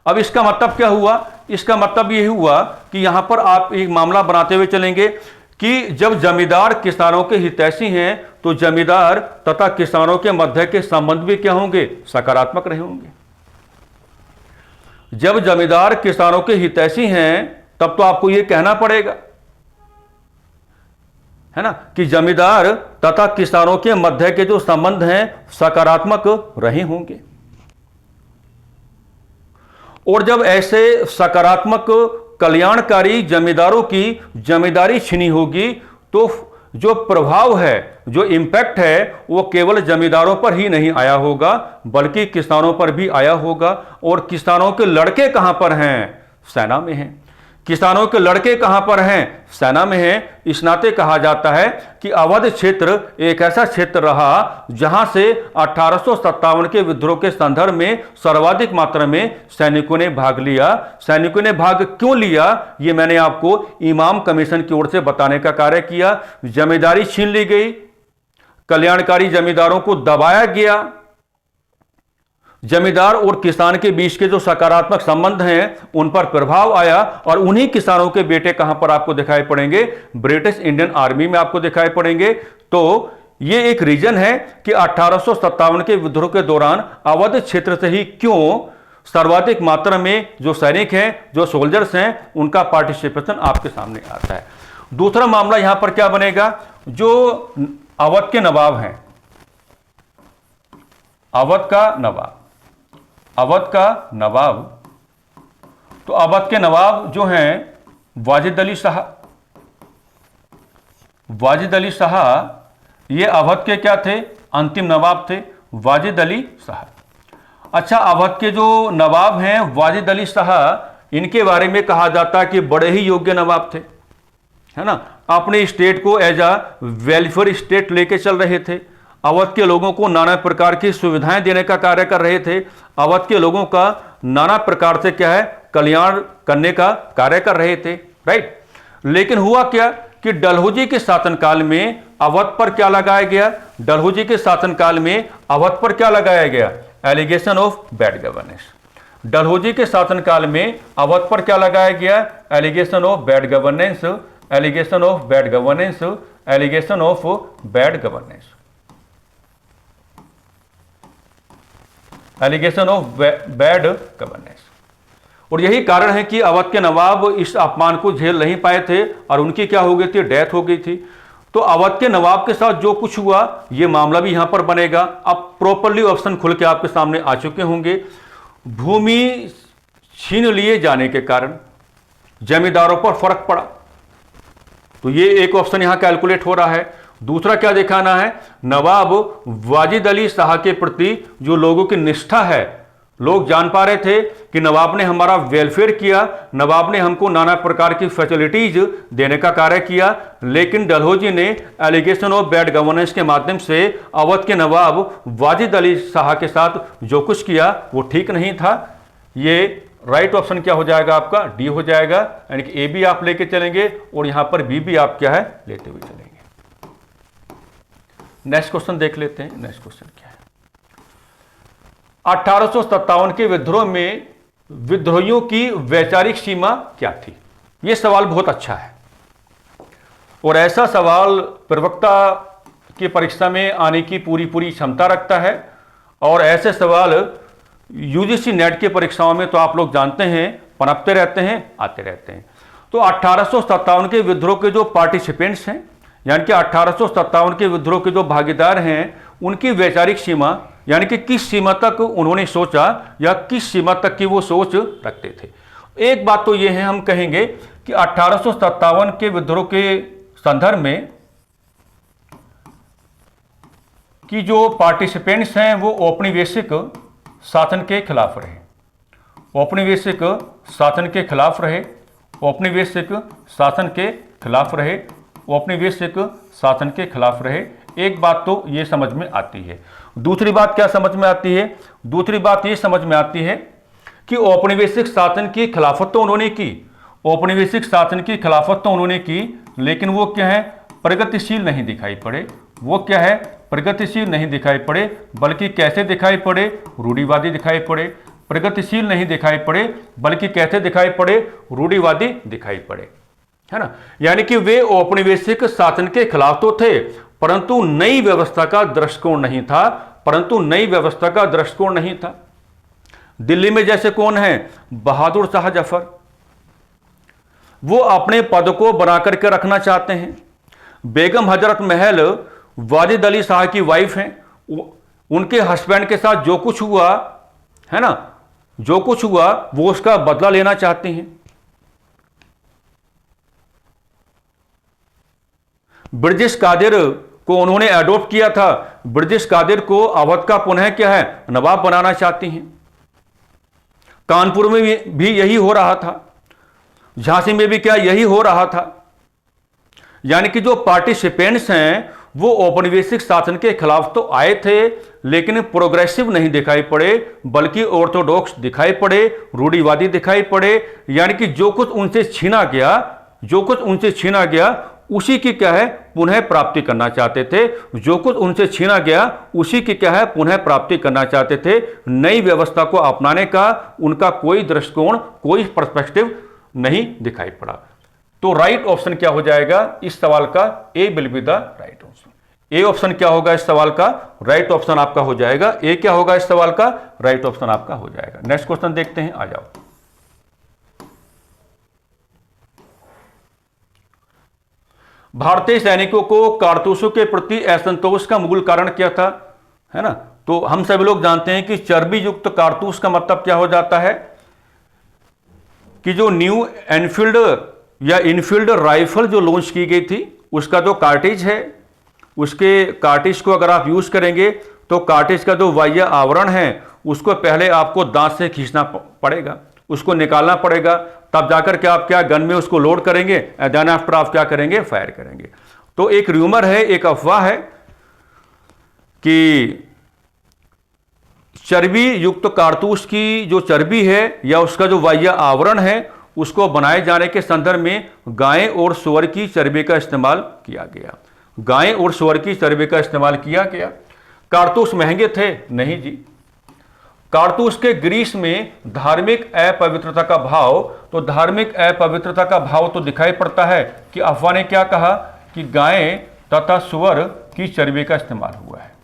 अब इसका मतलब क्या हुआ? इसका मतलब यह हुआ कि यहां पर आप एक मामला बनाते हुए चलेंगे कि जब जमींदार किसानों के हितैषी हैं तो जमींदार तथा किसानों के मध्य के संबंध भी क्या होंगे? सकारात्मक रहे होंगे। जब जमींदार किसानों के हितैषी हैं तब तो आपको यह कहना पड़ेगा, है ना, कि जमींदार तथा किसानों के मध्य के जो संबंध हैं सकारात्मक रहे होंगे। और जब ऐसे सकारात्मक कल्याणकारी जमींदारों की जमींदारी छीनी होगी तो जो प्रभाव है, जो इंपैक्ट है, वो केवल जमींदारों पर ही नहीं आया होगा बल्कि किसानों पर भी आया होगा। और किसानों के लड़के कहां पर हैं? सेना में हैं। किसानों के लड़के कहां पर हैं? सेना में हैं। इस नाते कहा जाता है कि अवध क्षेत्र एक ऐसा क्षेत्र रहा जहां से 1857 के विद्रोह के संदर्भ में सर्वाधिक मात्रा में सैनिकों ने भाग लिया। सैनिकों ने भाग क्यों लिया, यह मैंने आपको इमाम कमीशन की ओर से बताने का कार्य किया। जमींदारी छीन ली गई, कल्याणकारी जमींदारों को दबाया गया, जमींदार और किसान के बीच के जो सकारात्मक संबंध हैं उन पर प्रभाव आया और उन्हीं किसानों के बेटे कहां पर आपको दिखाई पड़ेंगे? ब्रिटिश इंडियन आर्मी में आपको दिखाई पड़ेंगे। तो यह एक रीजन है कि 1857 के विद्रोह के दौरान अवध क्षेत्र से ही क्यों सर्वाधिक मात्रा में जो सैनिक हैं, जो सोल्जर्स हैं, उनका पार्टिसिपेशन आपके सामने आता है। दूसरा मामला यहां पर क्या बनेगा? जो अवध के नवाब हैं, अवध का नवाब, अवध का नवाब, तो अवध के नवाब जो हैं वाजिद अली शाह, वाजिद अली शाह ये अवध के क्या थे? अंतिम नवाब थे, वाजिद अली शाह। अच्छा, अवध के जो नवाब हैं वाजिद अली शाह, इनके बारे में कहा जाता है कि बड़े ही योग्य नवाब थे, है ना। अपने स्टेट को एज अ वेलफेयर स्टेट लेके चल रहे थे। अवध के लोगों को नाना प्रकार की सुविधाएं देने का कार्य कर रहे थे। अवध के लोगों का नाना प्रकार से क्या है? कल्याण करने का कार्य कर रहे थे, राइट। लेकिन हुआ क्या कि डलहौजी के शासनकाल में अवध पर क्या लगाया गया? डलहौजी के शासनकाल में अवध पर क्या लगाया गया? Allegation of bad governance. Dalhousie के शासनकाल में अवध पर क्या लगाया गया? Allegation of bad governance, allegation of bad governance, allegation of bad governance, allegation of bad governance. और यही कारण है कि अवध के नवाब इस अपमान को झेल नहीं पाए थे और उनकी क्या हो गई थी? डेथ हो गई थी। तो अवध के नवाब के साथ जो कुछ हुआ यह मामला भी यहां पर बनेगा। अब प्रॉपरली ऑप्शन खुल के आपके सामने आ चुके होंगे। भूमि छीन लिए जाने के कारण जमींदारों पर फर्क पड़ा, तो ये एक ऑप्शन यहां कैलकुलेट हो रहा है। दूसरा क्या दिखाना है? नवाब वाजिद अली शाह के प्रति जो लोगों की निष्ठा है, लोग जान पा रहे थे कि नवाब ने हमारा वेलफेयर किया, नवाब ने हमको नाना प्रकार की फैसिलिटीज देने का कार्य किया। लेकिन डलहौजी ने एलिगेशन ऑफ बैड गवर्नेंस के माध्यम से अवध के नवाब वाजिद अली शाह के साथ जो कुछ किया वो ठीक नहीं था। ये राइट ऑप्शन क्या हो जाएगा आपका? डी हो जाएगा। यानी कि ए भी आप लेके चलेंगे और यहां पर बी भी आप क्या है? लेते हुए चलेंगे। नेक्स्ट क्वेश्चन देख लेते हैं। नेक्स्ट क्वेश्चन क्या है? 1857 के विद्रोह में विद्रोहियों की वैचारिक सीमा क्या थी? यह सवाल बहुत अच्छा है और ऐसा सवाल प्रवक्ता की परीक्षा में आने की पूरी क्षमता रखता है। और ऐसे सवाल यूजीसी नेट की परीक्षाओं में तो आप लोग जानते हैं पनपते रहते हैं, आते रहते हैं। तो 1857 के विद्रोह के जो पार्टिसिपेंट्स हैं, यानी कि 1857 के विद्रोह के जो भागीदार हैं, उनकी वैचारिक सीमा यानी कि किस सीमा तक उन्होंने सोचा या किस सीमा तक की वो सोच रखते थे। एक बात तो ये है, हम कहेंगे कि 1857 के विद्रोह के संदर्भ में कि जो पार्टिसिपेंट्स हैं वो औपनिवेशिक शासन के खिलाफ रहे, औपनिवेशिक शासन के खिलाफ रहे, औपनिवेशिक शासन के खिलाफ रहे, औपनिवेशिक शासन के खिलाफ रहे। एक बात तो ये समझ में आती है। दूसरी बात क्या समझ में आती है? दूसरी बात ये समझ में आती है कि औपनिवेशिक शासन की खिलाफत तो उन्होंने की, औपनिवेशिक शासन की खिलाफत तो उन्होंने की, लेकिन वो क्या है, प्रगतिशील नहीं दिखाई पड़े। वो क्या है, प्रगतिशील नहीं दिखाई पड़े, बल्कि कैसे दिखाई पड़े, रूढ़िवादी दिखाई पड़े। प्रगतिशील नहीं दिखाई पड़े, बल्कि कैसे दिखाई पड़े, रूढ़िवादी दिखाई पड़े, है ना। यानी कि वे औपनिवेशिक शासन के खिलाफ तो थे, परंतु नई व्यवस्था का दृष्टिकोण नहीं था, परंतु नई व्यवस्था का दृष्टिकोण नहीं था। दिल्ली में जैसे कौन है, बहादुर शाह जफर, वो अपने पद को बना करके रखना चाहते हैं। बेगम हजरत महल वाजिद अली शाह की वाइफ हैं, उनके हस्बैंड के साथ जो कुछ हुआ है ना, जो कुछ हुआ वो उसका बदला लेना चाहती हैं। ब्रिजेश कादिर को उन्होंने एडॉप्ट किया था, ब्रिजेश कादिर को अवध का पुनः क्या है, नवाब बनाना चाहती हैं। कानपुर में भी यही हो रहा था, झांसी में भी क्या यही हो रहा था। यानी कि जो पार्टिसिपेंट्स हैं वो औपनिवेशिक शासन के खिलाफ तो आए थे, लेकिन प्रोग्रेसिव नहीं दिखाई पड़े, बल्कि ऑर्थोडॉक्स दिखाई पड़े, रूढ़िवादी दिखाई पड़े। यानी कि जो कुछ उनसे छीना गया, जो कुछ उनसे छीना गया उसी की क्या है, पुनः प्राप्ति करना चाहते थे। जो कुछ उनसे छीना गया उसी की क्या है, पुनः प्राप्ति करना चाहते थे। नई व्यवस्था को अपनाने का उनका कोई दृष्टिकोण, कोई पर्सपेक्टिव नहीं दिखाई पड़ा। तो राइट ऑप्शन क्या हो जाएगा इस सवाल का? A will be the right option. A option क्या होगा इस सवाल का? राइट ऑप्शन आपका हो जाएगा। ए क्या होगा इस सवाल का? राइट ऑप्शन आपका हो जाएगा। नेक्स्ट क्वेश्चन देखते हैं, आ जाओ। भारतीय सैनिकों को कारतूसों के प्रति असंतोष का मूल कारण क्या था, है ना। तो हम सभी लोग जानते हैं कि चर्बी युक्त कारतूस का मतलब क्या हो जाता है कि जो न्यू एनफील्ड या इनफील्ड राइफल जो लॉन्च की गई थी उसका जो कार्टिज है, उसके कार्टिज को अगर आप यूज करेंगे तो कार्टिज का जो बाह्य आवरण है उसको पहले आपको दांत से खींचना पड़ेगा, उसको निकालना पड़ेगा, तब जाकर के आप क्या गन में उसको लोड करेंगे, एंड देन आफ्टर आप क्या करेंगे, फायर करेंगे। तो एक र्यूमर है, एक अफवाह है कि चर्बी युक्त कारतूस की जो चर्बी है या उसका जो बाह्य आवरण है उसको बनाए जाने के संदर्भ में गाय और सूअर की चर्बी का इस्तेमाल किया गया। गाय और सूअर की चर्बी का इस्तेमाल किया गया। कारतूस महंगे थे? नहीं जी। कारतूस के ग्रीस में धार्मिक अपवित्रता का भाव, तो धार्मिक अपवित्रता का भाव तो दिखाई पड़ता है कि अफवाह ने क्या कहा कि गाय तथा सूअर की चर्बी का इस्तेमाल हुआ है।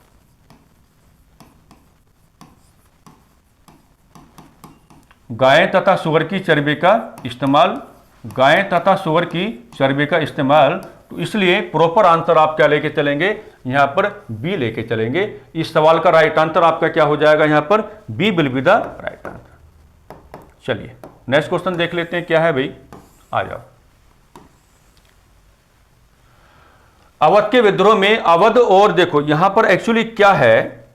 गाय तथा सूअर की चर्बी का इस्तेमाल, गाय तथा सूअर की चर्बी का इस्तेमाल। तो इसलिए प्रॉपर आंसर आप क्या लेके चलेंगे, यहां पर बी लेके चलेंगे। इस सवाल का राइट आंसर आपका क्या हो जाएगा, यहां पर B will be the right answer. चलिए नेक्स्ट क्वेश्चन देख लेते हैं क्या है भाई, आ जाओ। अवध के विद्रोह में अवध, और देखो यहां पर एक्चुअली क्या है,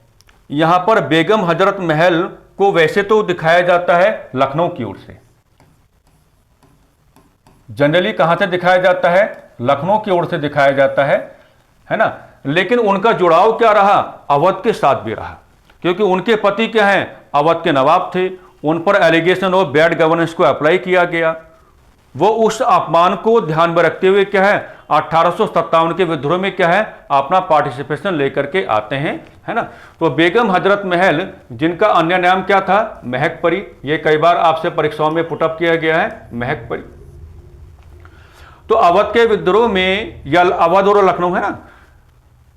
यहां पर बेगम हजरत महल को वैसे तो दिखाया जाता है लखनऊ की ओर से, जनरली कहां से दिखाया जाता है, लखनऊ की ओर से दिखाया जाता है ना। लेकिन उनका जुड़ाव क्या रहा, अवध के साथ भी रहा, क्योंकि उनके पति क्या हैं, अवध के नवाब थे। उन पर एलिगेशन ऑफ बैड गवर्नेंस को अप्लाई किया गया। वो उस अपमान को ध्यान में रखते हुए क्या है, 1857 के विद्रोह में क्या है, अपना पार्टिसिपेशन लेकर के आते हैं, है ना। तो बेगम हजरत महल, जिनका अन्य नाम क्या था, महक परी, ये कई बार आपसे परीक्षाओं में पुटअप किया गया है, महक परी। तो अवध के विद्रोह में, या अवध और लखनऊ है ना,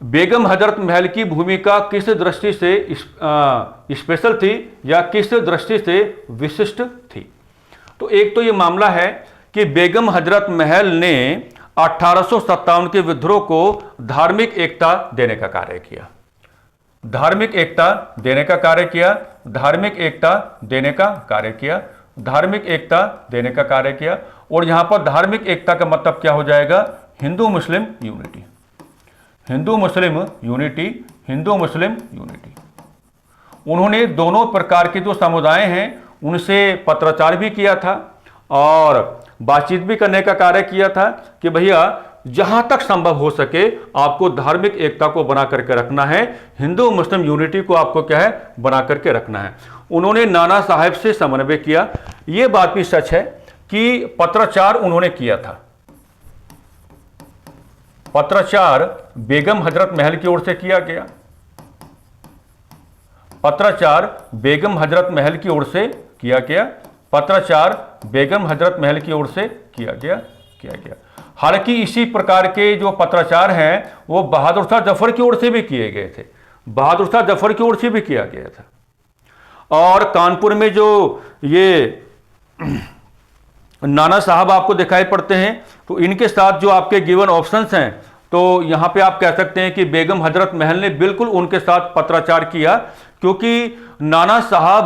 बेगम हजरत महल की भूमिका किस दृष्टि से स्पेशल थी या किस दृष्टि से विशिष्ट थी। तो एक तो ये मामला है कि बेगम हजरत महल ने 1857 के विद्रोह को धार्मिक एकता देने का कार्य किया, धार्मिक एकता देने का कार्य किया, धार्मिक एकता देने का कार्य किया, धार्मिक एकता देने का कार्य किया। और यहां पर धार्मिक एकता का मतलब क्या हो जाएगा, Hindu Muslim unity, Hindu Muslim unity, Hindu Muslim unity. उन्होंने दोनों प्रकार के जो समुदाय हैं उनसे पत्राचार भी किया था और बातचीत भी करने का कार्य किया था कि भैया जहां तक संभव हो सके आपको धार्मिक एकता को बना करके रखना है, हिंदू मुस्लिम यूनिटी को आपको क्या है, बना करके रखना है। उन्होंने नाना साहब से समन्वय किया। यह बात भी सच है कि पत्राचार उन्होंने किया था। पत्राचार बेगम हजरत महल की ओर से किया गया। पत्राचार बेगम हजरत महल की ओर से किया गया। पत्राचार बेगम हजरत महल की ओर से किया गया। हालांकि इसी प्रकार के जो पत्राचार हैं वो बहादुर शाह जफर की ओर से भी किए गए थे। बहादुर शाह जफर की ओर से भी किया गया था। और कानपुर में जो ये नाना साहब आपको दिखाई पड़ते हैं, तो इनके साथ जो आपके गिवन ऑप्शंस हैं, तो यहां पे आप कह सकते हैं कि बेगम हजरत महल ने बिल्कुल उनके साथ पत्राचार किया, क्योंकि नाना साहब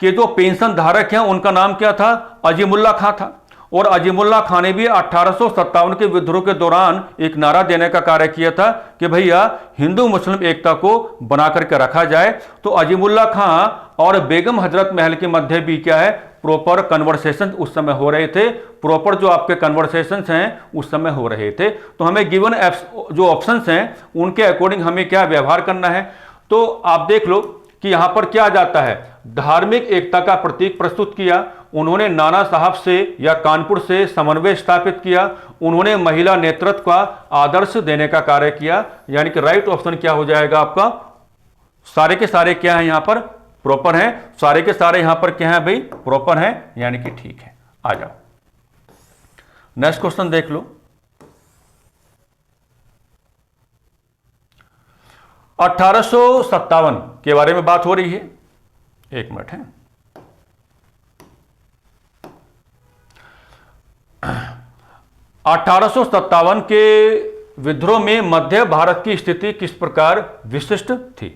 के जो पेंशन धारक हैं उनका नाम क्या था, अजीमुल्ला खां था। और अजीमुल्ला खां ने भी 1857 के विद्रोह के दौरान एक नारा देने का कार्य किया था कि भैया हिंदू मुस्लिम एकता को बना करके रखा जाए। तो अजीमुल्ला खां और बेगम हजरत महल के मध्य भी क्या है, प्रॉपर कन्वर्सेशन उस समय हो रहे थे। प्रॉपर जो आपके कन्वर्सेशंस हैं उस समय हो रहे थे। तो हमें गिवन जो ऑप्शंस हैं उनके अकॉर्डिंग हमें क्या व्यवहार करना है। तो आप देख लो कि यहां पर क्या जाता है, धार्मिक एकता का प्रतीक प्रस्तुत किया। उन्होंने नाना साहब से या कानपुर से समन्वय स्थापित किया। उन्होंने महिला नेतृत्व का आदर्श देने का कार्य किया। यानी कि राइट ऑप्शन क्या हो जाएगा आपका, सारे के सारे क्या है यहां पर, प्रॉपर हैं। सारे के सारे यहां पर क्या है भाई, प्रॉपर हैं, यानी कि ठीक है। आ जाओ नेक्स्ट क्वेश्चन देख लो। 1857 के बारे में बात हो रही है। एक मिनट है। 1857 के विद्रोह में मध्य भारत की स्थिति किस प्रकार विशिष्ट थी।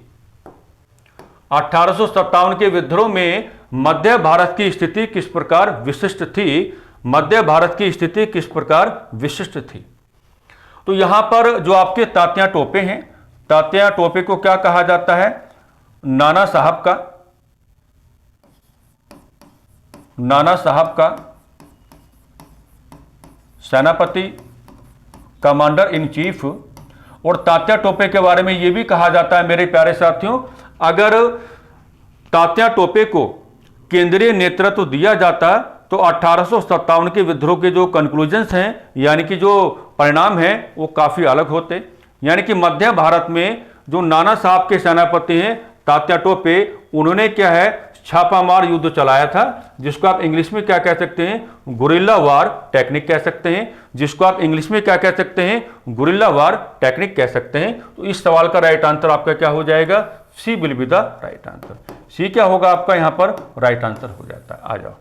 1857 के विद्रोह में मध्य भारत की स्थिति किस प्रकार विशिष्ट थी। मध्य भारत की स्थिति किस प्रकार विशिष्ट थी। तो यहां पर जो आपके तात्या टोपे हैं, तात्या टोपे को क्या कहा जाता है, नाना साहब का सेनापति, कमांडर इन चीफ। और तात्या टोपे के बारे में यह भी कहा जाता है मेरे प्यारे साथियों, अगर तात्या टोपे को केंद्रीय नेतृत्व दिया जाता तो 1857 के विद्रोह के जो कंक्लूजन्स हैं, यानी कि जो परिणाम हैं, वो काफी अलग होते। यानी कि मध्य भारत में जो नाना साहब के सेनापति हैं तात्या टोपे, उन्होंने क्या है, छापामार युद्ध चलाया था, जिसको आप इंग्लिश में क्या कह सकते हैं, गुरिल्ला वार टेक्निक कह सकते हैं। जिसको आप इंग्लिश में क्या कह सकते हैं, गुरिल्ला वार टेक्निक कह सकते हैं। तो इस सवाल का राइट आंसर आपका क्या हो जाएगा, C will be the right answer. C क्या होगा आपका यहां पर राइट आंसर हो जाता है। आ जाओ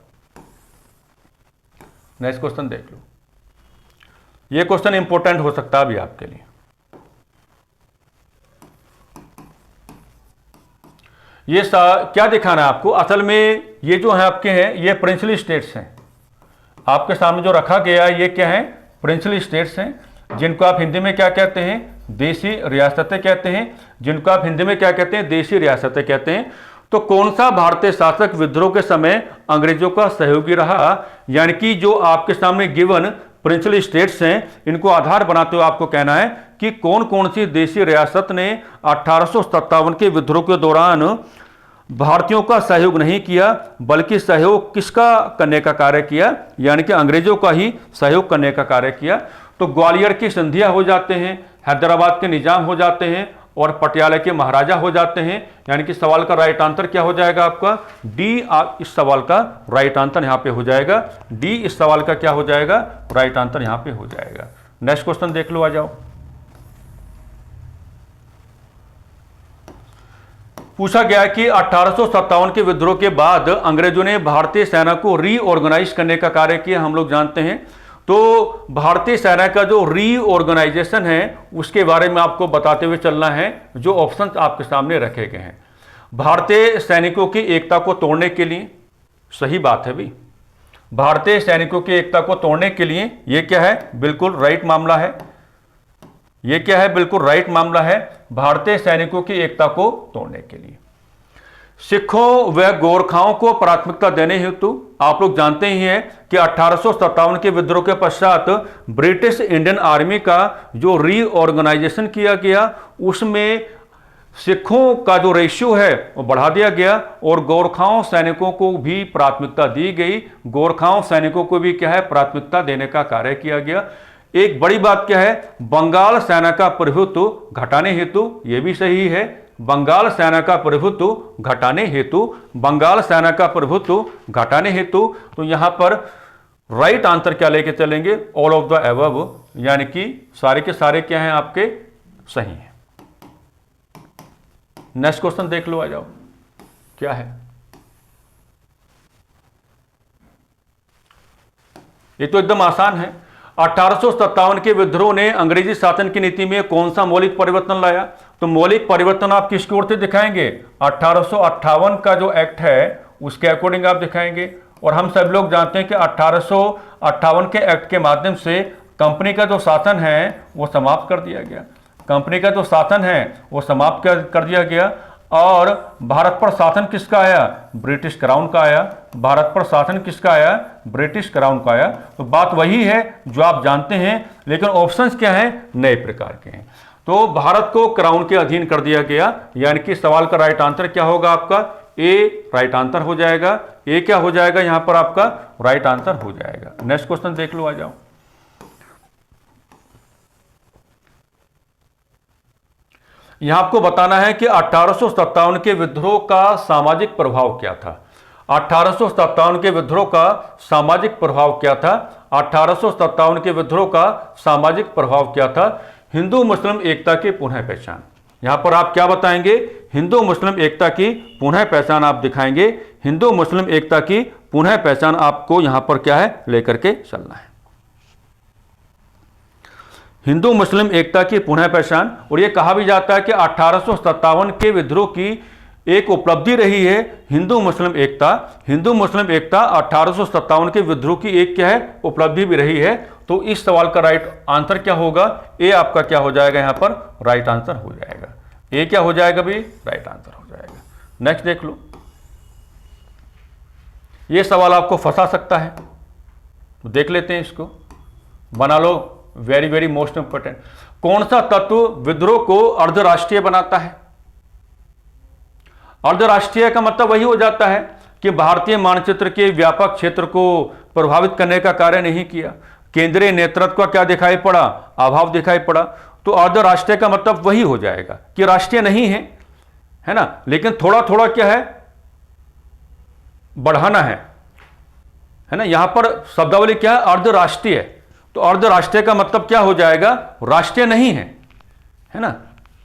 नेक्स्ट क्वेश्चन देख लो। यह क्वेश्चन इंपॉर्टेंट हो सकता है अभी आपके लिए। ये क्या दिखाना है आपको, असल में ये जो है आपके हैं ये प्रिंसली स्टेट्स हैं। आपके सामने जो रखा गया है ये क्या है, प्रिंसली स्टेट्स हैं, जिनको आप हिंदी में क्या कहते हैं, देशी रियासतें कहते हैं। जिनको आप हिंदी में क्या कहते हैं, देशी रियासतें कहते हैं। तो कौन सा भारतीय शासक विद्रोह के समय अंग्रेजों का सहयोगी रहा। यानी कि जो आपके सामने गिवन प्रिंसली स्टेट्स हैं, इनको आधार बनाते हुए आपको कहना है कि कौन कौन सी देशी रियासत ने 1857 के विद्रोह के दौरान भारतीयों का सहयोग नहीं किया, बल्कि सहयोग किसका करने का कार्य किया, यानी कि अंग्रेजों का ही सहयोग करने का कार्य किया। तो ग्वालियर की संधियां हो जाते हैं, हैदराबाद के निजाम हो जाते हैं और पटियाला के महाराजा हो जाते हैं। यानी कि सवाल का राइट आंसर क्या हो जाएगा आपका, डी। इस सवाल का राइट आंसर यहां पे हो जाएगा डी। इस सवाल का क्या हो जाएगा, राइट आंसर यहां पे हो जाएगा। नेक्स्ट क्वेश्चन देख लो, आ जाओ। पूछा गया कि 1857 के विद्रोह के बाद अंग्रेजों ने भारतीय सेना को रीऑर्गेनाइज करने का कार्य किया। हम लोग जानते हैं। तो भारतीय सेना का जो रीऑर्गेनाइजेशन है उसके बारे में आपको बताते हुए चलना है। जो ऑप्शंस आपके सामने रखे गए हैं, भारतीय सैनिकों की एकता को तोड़ने के लिए, सही बात है भाई, भारतीय सैनिकों की एकता को तोड़ने के लिए यह क्या है, बिल्कुल राइट मामला है। यह क्या है, बिल्कुल राइट मामला है, भारतीय सैनिकों की एकता को तोड़ने के लिए। सिखों व गोरखाओं को प्राथमिकता देने हेतु आप लोग जानते ही हैं कि 1857 के विद्रोह के पश्चात ब्रिटिश इंडियन आर्मी का जो रीऑर्गेनाइजेशन किया गया, उसमें सिखों का जो रेशियो है वो बढ़ा दिया गया और गोरखाओं सैनिकों को भी प्राथमिकता दी गई। गोरखाओं सैनिकों को भी क्या है, प्राथमिकता देने का कार्य किया गया। एक बड़ी बात क्या है, बंगाल सेना का प्रभुत्व घटाने हेतु, यह भी सही है, बंगाल सेना का प्रभुत्व घटाने हेतु, बंगाल सेना का प्रभुत्व घटाने हेतु। तो यहां पर राइट आंसर क्या लेके चलेंगे, ऑल ऑफ द अबव, यानी कि सारे के सारे क्या हैं आपके सही हैं। नेक्स्ट क्वेश्चन देख लो, आ जाओ क्या है। ये तो एकदम आसान है। 1857 के विद्रोह ने अंग्रेजी शासन की नीति में कौन सा मौलिक परिवर्तन लाया? तो मौलिक परिवर्तन आप किसकी ओर से दिखाएंगे? 1858 का जो एक्ट है उसके अकॉर्डिंग आप दिखाएंगे। और हम सब लोग जानते हैं कि 1858 के एक्ट के माध्यम से कंपनी का जो शासन है वो समाप्त कर दिया गया। कंपनी का जो शासन है वो समाप्त कर दिया गया और भारत पर शासन किसका आया? ब्रिटिश क्राउन का आया। भारत पर शासन किसका आया? ब्रिटिश क्राउन का आया। तो बात वही है जो आप जानते हैं, लेकिन ऑप्शंस क्या हैं? नए प्रकार के हैं। तो भारत को क्राउन के अधीन कर दिया गया, यानी कि सवाल का राइट आंसर क्या होगा आपका? ए राइट आंसर हो जाएगा। ए क्या हो जाएगा यहां पर आपका? राइट आंसर हो जाएगा। नेक्स्ट क्वेश्चन देख लो, आ जाओ। यहां आपको बताना है कि 1857 के विद्रोह का सामाजिक प्रभाव क्या था। 1857 के विद्रोह का सामाजिक प्रभाव क्या था? 1857 के विद्रोह का सामाजिक प्रभाव क्या था? हिंदू मुस्लिम एकता की पुनः पहचान। यहां पर आप क्या बताएंगे? हिंदू मुस्लिम एकता की पुनः पहचान आप दिखाएंगे। हिंदू मुस्लिम एकता की पुनः पहचान आपको यहां पर क्या है, लेकर के चलना है। हिंदू मुस्लिम एकता की पुनः पहचान। और यह कहा भी जाता है कि 1857 के विद्रोह की एक उपलब्धि रही है हिंदू मुस्लिम एकता। हिंदू मुस्लिम एकता 1857 के विद्रोह की एक क्या है, उपलब्धि भी रही है। तो इस सवाल का राइट आंसर क्या होगा? ए आपका क्या हो जाएगा यहां पर? राइट आंसर हो जाएगा। ए क्या हो जाएगा भी? राइट आंसर हो जाएगा। नेक्स्ट देख लो, यह सवाल आपको फंसा सकता है, तो देख लेते हैं, इसको बना लो। Very very most important. कौन सा तत्व विद्रोह को अर्धराष्ट्रीय बनाता है? अर्धराष्ट्रीय का मतलब वही हो जाता है कि भारतीय मानचित्र के व्यापक क्षेत्र को प्रभावित करने का कार्य नहीं किया। केंद्रीय नेतृत्व का क्या दिखाई पड़ा? अभाव दिखाई पड़ा। तो अर्धराष्ट्रीय का मतलब वही हो जाएगा कि राष्ट्रीय नहीं है ना, लेकिन थोड़ा थोड़ा क्या है, बढ़ाना है ना। यहां पर शब्दावली क्या है? अर्धराष्ट्रीय। तो अर्धराष्ट्रीय का मतलब क्या हो जाएगा? राष्ट्रीय नहीं है ना।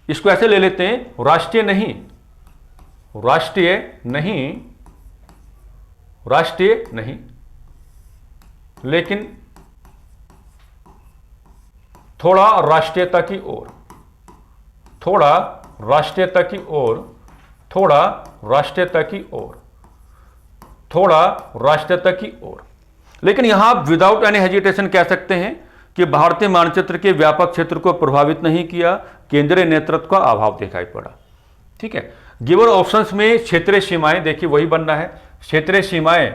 इसको ऐसे ले लेते हैं, राष्ट्रीय नहीं, राष्ट्रीय नहीं, राष्ट्रीय नहीं, लेकिन थोड़ा राष्ट्रीयता की ओर, थोड़ा राष्ट्रीयता की ओर, थोड़ा राष्ट्रीयता की ओर, थोड़ा राष्ट्रीयता की ओर। लेकिन यहां आप विदाउट एनी हेजिटेशन कह सकते हैं कि भारतीय मानचित्र के व्यापक क्षेत्र को प्रभावित नहीं किया, केंद्रीय नेतृत्व का अभाव दिखाई पड़ा। ठीक है। गिवन ऑप्शंस में क्षेत्रीय सीमाएं, देखिए वही बनना है, क्षेत्रीय सीमाएं,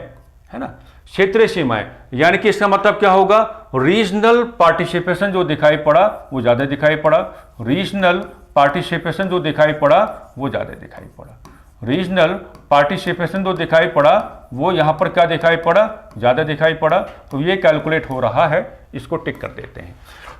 है ना। क्षेत्रीय सीमाएं यानी कि इसका मतलब क्या होगा? रीजनल पार्टिसिपेशन जो दिखाई पड़ा वो ज्यादा दिखाई पड़ा। रीजनल पार्टिसिपेशन जो दिखाई पड़ा वो ज्यादा दिखाई पड़ा। रीजनल पार्टिसिपेशन जो दिखाई पड़ा वो यहां पर क्या दिखाई पड़ा? ज्यादा दिखाई पड़ा। तो ये कैलकुलेट हो रहा है, इसको टिक कर देते हैं।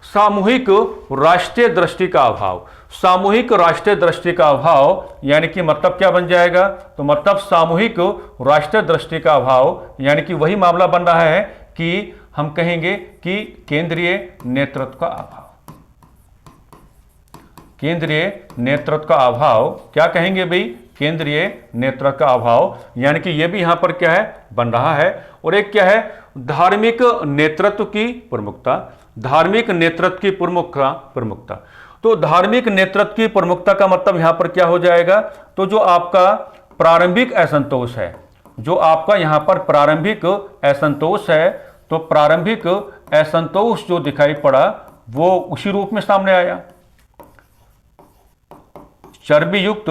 सामूहिक राष्ट्रीय दृष्टि का अभाव। सामूहिक राष्ट्रीय दृष्टि का अभाव यानी कि मतलब क्या बन जाएगा? तो मतलब सामूहिक राष्ट्रीय दृष्टि का अभाव यानी कि वही मामला बन रहा है कि हम कहेंगे कि केंद्रीय नेतृत्व का अभाव। केंद्रीय नेतृत्व का अभाव क्या कहेंगे भाई? केंद्रीय नेतृत्व का अभाव, यानी कि यह भी यहां पर क्या है, बन रहा है। और एक क्या है? धार्मिक नेतृत्व की प्रमुखता। धार्मिक नेतृत्व की प्रमुखता। तो धार्मिक नेतृत्व की प्रमुखता का मतलब यहां पर क्या हो जाएगा? तो जो आपका प्रारंभिक असंतोष है, जो आपका यहां पर प्रारंभिक असंतोष है, तो प्रारंभिक असंतोष जो दिखाई पड़ा वो उसी रूप में सामने आया। चर्बी युक्त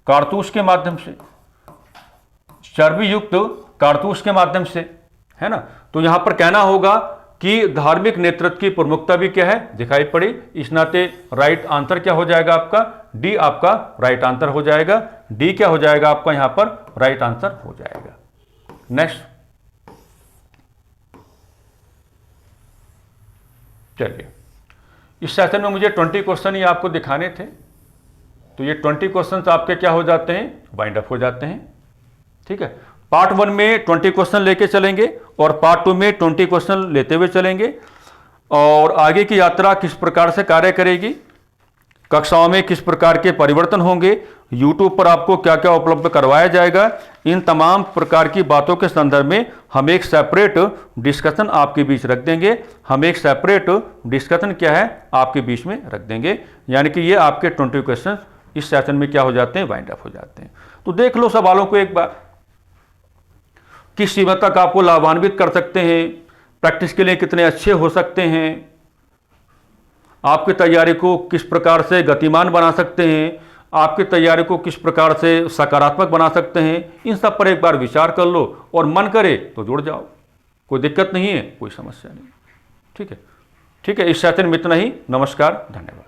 कारतूस के माध्यम से, चर्बी युक्त कारतूस के माध्यम से, है ना। तो यहां पर कहना होगा कि धार्मिक नेतृत्व की प्रमुखता भी क्या है, दिखाई पड़ी। इस नाते राइट आंसर क्या हो जाएगा आपका, डी आपका राइट आंसर हो जाएगा। डी क्या हो जाएगा आपका यहां पर राइट आंसर हो जाएगा। नेक्स्ट, चलिए इस सेशन में मुझे 20 क्वेश्चन ही आपको दिखाने थे, तो ये 20 क्वेश्चन आपके क्या हो जाते हैं, वाइंड अप हो जाते हैं। ठीक है, पार्ट 1 में 20 क्वेश्चन लेके चलेंगे और पार्ट 2 में 20 क्वेश्चन लेते हुए चलेंगे। और आगे की यात्रा किस प्रकार से कार्य करेगी, कक्षाओं में किस प्रकार के परिवर्तन होंगे, YouTube पर आपको क्या क्या उपलब्ध करवाया जाएगा, इन तमाम प्रकार की बातों के संदर्भ में हम एक सेपरेट डिस्कशन आपके बीच रख देंगे। हम एक सेपरेट डिस्कशन क्या है आपके बीच में रख देंगे, यानी कि ये आपके 20 क्वेश्चन इस सेशन में क्या हो जाते हैं, वाइंड अप हो जाते हैं। तो देख लो सवालों को एक बार, किस सीमा तक आपको लाभान्वित कर सकते हैं, प्रैक्टिस के लिए कितने अच्छे हो सकते हैं, आपकी तैयारी को किस प्रकार से गतिमान बना सकते हैं, आपकी तैयारी को किस प्रकार से सकारात्मक बना सकते हैं, इन सब पर एक बार विचार कर लो और मन करे तो जुड़ जाओ, कोई दिक्कत नहीं है, कोई समस्या नहीं। ठीक है, ठीक है, इस सेशन में इतना ही। नमस्कार, धन्यवाद।